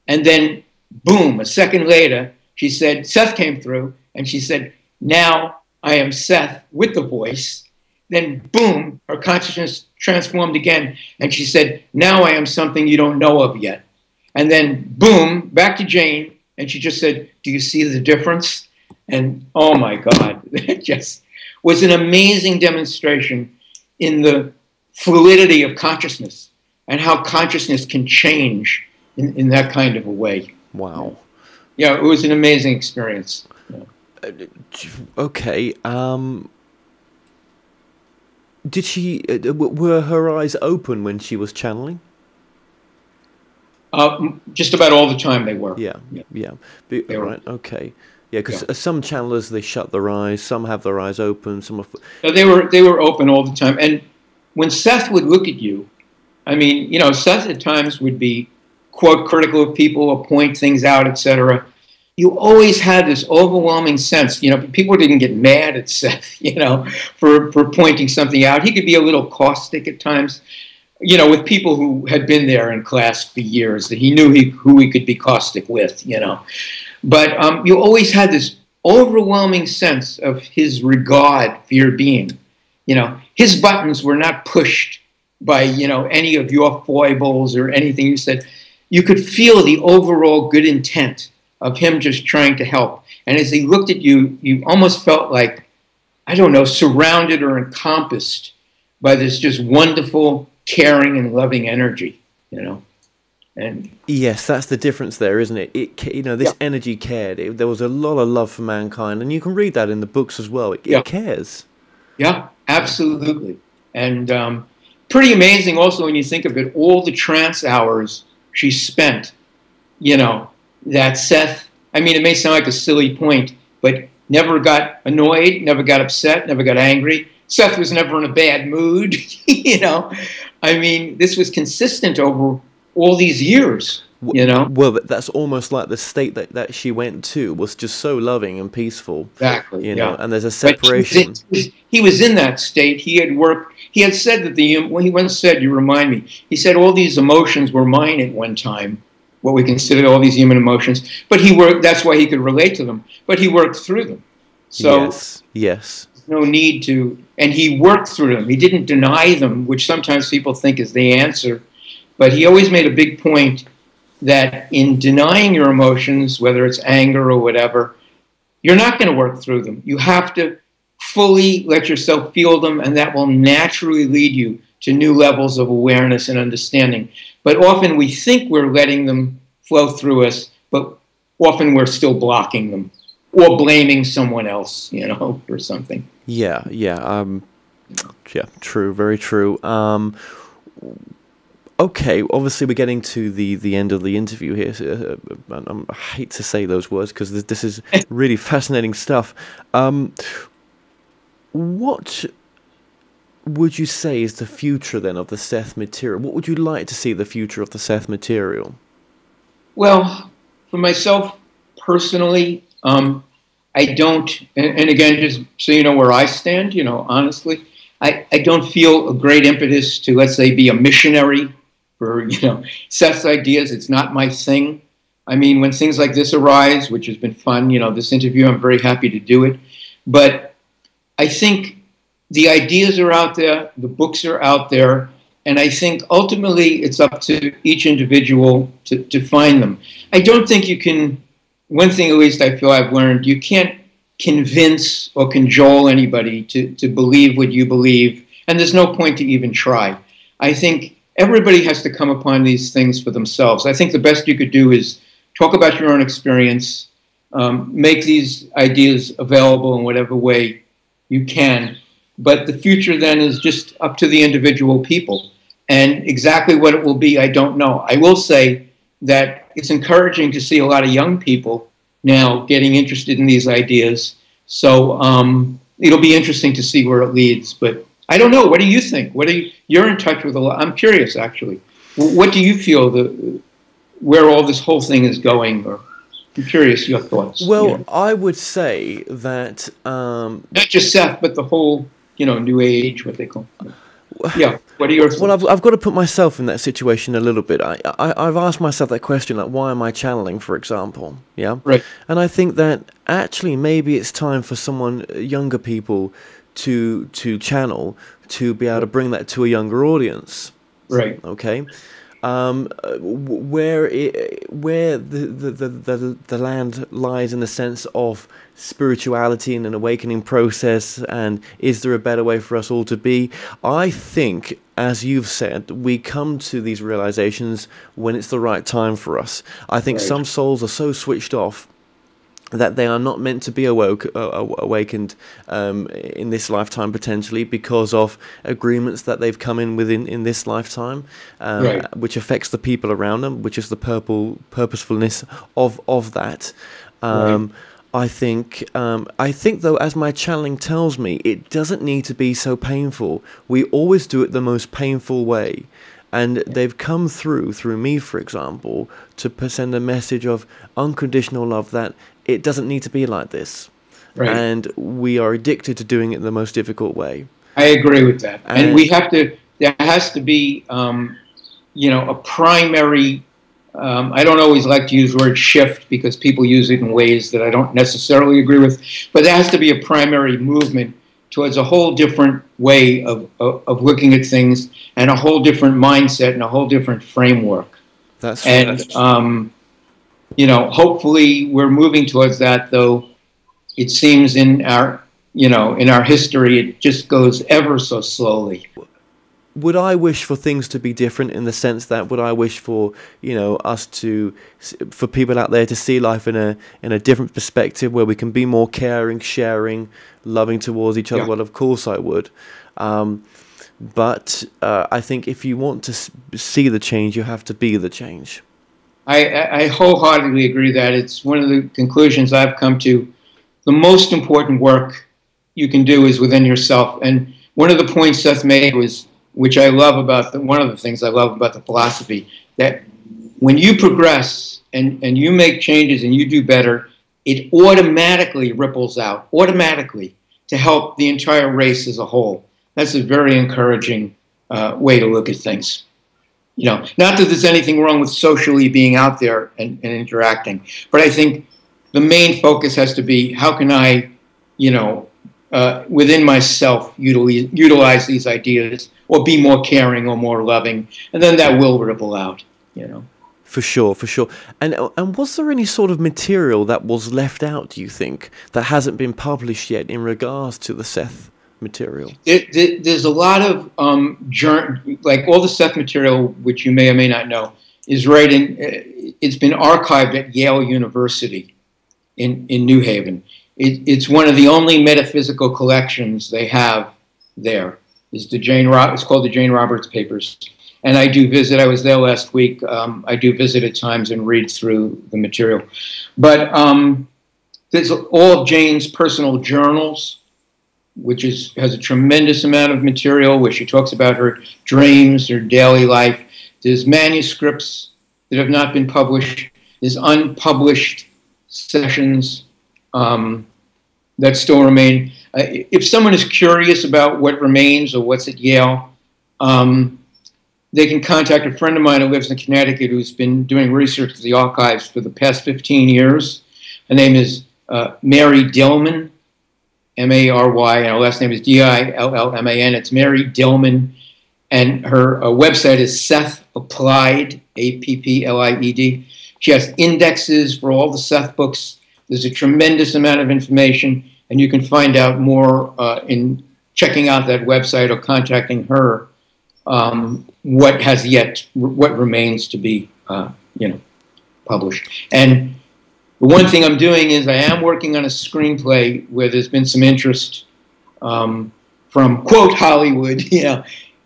And then, boom, a second later, she said, Seth came through, and she said, "Now I am Seth with the voice." Then, boom, her consciousness transformed again, and she said, "Now I am something you don't know of yet." And then, boom, back to Jane, and she just said, "Do you see the difference?" And oh my God, it just was an amazing demonstration in the fluidity of consciousness and how consciousness can change in that kind of a way. Wow. Yeah, it was an amazing experience. Yeah. Okay. Did she, were her eyes open when she was channeling? Just about all the time they were. Yeah. Right, okay. Yeah, because some channelers, they shut their eyes, some have their eyes open, some are... No, they were open all the time. And when Seth would look at you, I mean, you know, Seth at times would be, quote, critical of people or point things out, etc. You always had this overwhelming sense, you know, people didn't get mad at Seth, you know, for pointing something out. He could be a little caustic at times, you know, with people who had been there in class for years, that he knew who he could be caustic with, you know. But you always had this overwhelming sense of his regard for your being. You know, his buttons were not pushed by, you know, any of your foibles or anything you said. You could feel the overall good intent of him just trying to help. And as he looked at you, you almost felt like, I don't know, surrounded or encompassed by this just wonderful, caring and loving energy, you know. And yes, that's the difference there, isn't it? You know, this energy cared. There was a lot of love for mankind, and you can read that in the books as well. It cares. Yeah, absolutely. And pretty amazing also when you think of it, all the trance hours she spent, you know, that Seth, I mean, it may sound like a silly point, but never got annoyed, never got upset, never got angry. Seth was never in a bad mood, you know. I mean, this was consistent over all these years, you know. Well, that's almost like the state that she went to was just so loving and peaceful. Exactly. You know, and there's a separation. He was in that state. He had worked. He had said that when he once said, you remind me, he said all these emotions were mine at one time, what we considered all these human emotions. But he worked. That's why he could relate to them. But he worked through them. So yes. No need to, and he worked through them. He didn't deny them, which sometimes people think is the answer. But he always made a big point that in denying your emotions, whether it's anger or whatever, you're not going to work through them. You have to fully let yourself feel them, and that will naturally lead you to new levels of awareness and understanding. But often we think we're letting them flow through us, but often we're still blocking them or blaming someone else, you know, for something. Yeah, true, very true. Okay, obviously we're getting to the end of the interview here. I hate to say those words because this is really fascinating stuff. What would you say is the future then of the Seth material? What would you like to see the future of the Seth material? Well, for myself personally, I don't, and again, just so you know where I stand, you know, honestly, I don't feel a great impetus to, let's say, be a missionary for, you know, Seth's ideas. It's not my thing. I mean, when things like this arise, which has been fun, you know, this interview, I'm very happy to do it. But I think the ideas are out there, the books are out there, and I think ultimately it's up to each individual to find them. I don't think you can, one thing at least I feel I've learned, you can't convince or cajole anybody to believe what you believe, and there's no point to even try. I think everybody has to come upon these things for themselves. I think the best you could do is talk about your own experience, make these ideas available in whatever way you can. But the future then is just up to the individual people. And exactly what it will be, I don't know. I will say that it's encouraging to see a lot of young people now getting interested in these ideas. So it'll be interesting to see where it leads. But I don't know. What do you think? You're in touch with a lot. I'm curious, actually. What do you feel where all this whole thing is going? Or I'm curious your thoughts. Well, yeah. I would say that not just Seth, but the whole, you know, New Age, what they call it. Yeah. What are your thoughts? Well, I've got to put myself in that situation a little bit. I've asked myself that question, like, why am I channeling, for example? Yeah. Right. And I think that actually maybe it's time for someone, younger people, to channel, to be able to bring that to a younger audience. Right. Okay. Where the land lies in the sense of spirituality and an awakening process, and is there a better way for us all to be? I think, as you've said, we come to these realizations when it's the right time for us. I think some souls are so switched off that they are not meant to be awakened in this lifetime, potentially because of agreements that they've come in with in this lifetime, which affects the people around them, which is the purposefulness of that. I think though, as my channeling tells me, it doesn't need to be so painful. We always do it the most painful way. And they've come through me, for example, to send a message of unconditional love, that it doesn't need to be like this. Right. And we are addicted to doing it in the most difficult way. I agree with that. And we have to, there has to be, you know, a primary, I don't always like to use the word shift because people use it in ways that I don't necessarily agree with, but there has to be a primary movement towards a whole different way of looking at things, and a whole different mindset and a whole different framework. That's and you know, hopefully we're moving towards that. Though it seems in our, you know, in our history, it just goes ever so slowly. Would I wish for things to be different, in the sense that would I wish for, you know, for people out there to see life in a different perspective, where we can be more caring, sharing, loving towards each other? Yeah. Well, of course I would. But I think if you want to see the change, you have to be the change. I wholeheartedly agree that it's one of the conclusions I've come to. The most important work you can do is within yourself. And one of the points Seth made was, which I love about one of the things I love about the philosophy, that when you progress and you make changes and you do better, it automatically ripples out, automatically, to help the entire race as a whole. That's a very encouraging way to look at things. You know, not that there's anything wrong with socially being out there and interacting, but I think the main focus has to be, how can I, you know, within myself utilize these ideas, or be more caring or more loving, and then that will ripple out, you know. For sure, for sure. And was there any sort of material that was left out, do you think, that hasn't been published yet in regards to the Seth material? There's a lot of, like all the Seth material, which you may or may not know, is right in, it's been archived at Yale University in New Haven. It's one of the only metaphysical collections they have there. It's called the Jane Roberts Papers. And I do visit, I was there last week, I do visit at times and read through the material. But there's all of Jane's personal journals, which has a tremendous amount of material where she talks about her dreams, her daily life. There's manuscripts that have not been published. There's unpublished sessions that still remain. If someone is curious about what remains or what's at Yale, they can contact a friend of mine who lives in Connecticut who's been doing research at the archives for the past 15 years. Her name is Mary Dillman, M-A-R-Y, and her last name is D-I-L-L-M-A-N. It's Mary Dillman, and her website is Seth Applied, A-P-P-L-I-E-D. She has indexes for all the Seth books. There's a tremendous amount of information, and you can find out more in checking out that website or contacting her. What remains to be, published. And the one thing I'm doing is I am working on a screenplay where there's been some interest from, quote, Hollywood.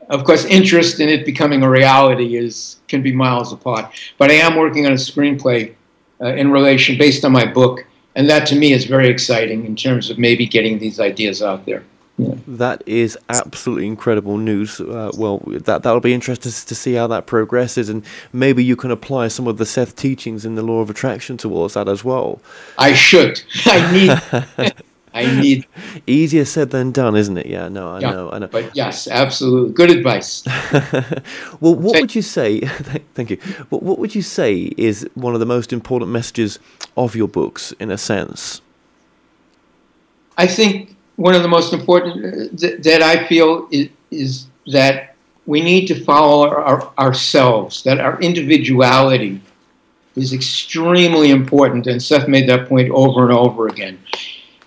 Of course, interest in it becoming a reality can be miles apart. But I am working on a screenplay in relation, based on my book. And that, to me, is very exciting in terms of maybe getting these ideas out there. Yeah. That is absolutely incredible news. That'll be interesting to see how that progresses, and maybe you can apply some of the Seth teachings in the law of attraction towards that as well. I should. I need. Easier said than done, isn't it? Yeah, no, I know. But yes, absolutely. Good advice. Well, what would you say? Thank you. What would you say is one of the most important messages of your books, in a sense? I think one of the most important that I feel is that we need to follow ourselves, that our individuality is extremely important, and Seth made that point over and over again.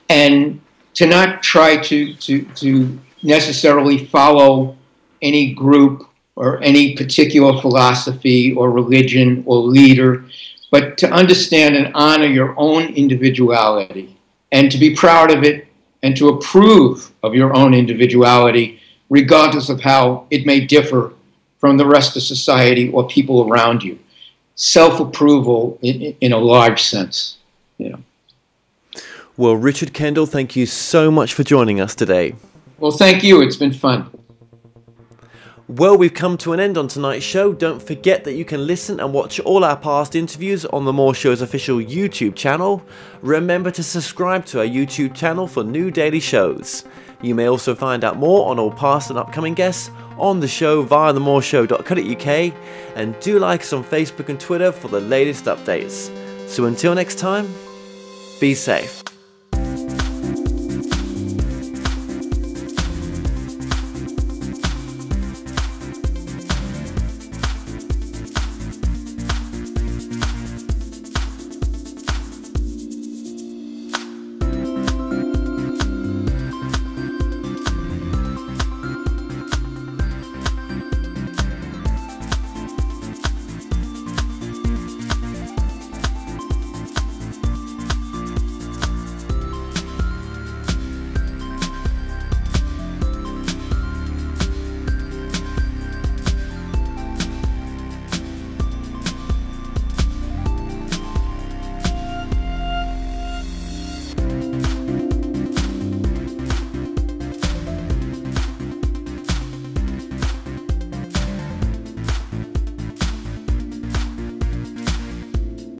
And to not try to necessarily follow any group or any particular philosophy or religion or leader, but to understand and honor your own individuality and to be proud of it, and to approve of your own individuality, regardless of how it may differ from the rest of society or people around you. Self-approval in a large sense. Well, Richard Kendall, thank you so much for joining us today. Well, thank you. It's been fun. Well, we've come to an end on tonight's show. Don't forget that you can listen and watch all our past interviews on the More Show's official YouTube channel. Remember to subscribe to our YouTube channel for new daily shows. You may also find out more on all past and upcoming guests on the show via themoreshow.co.uk, and do like us on Facebook and Twitter for the latest updates. So until next time, be safe.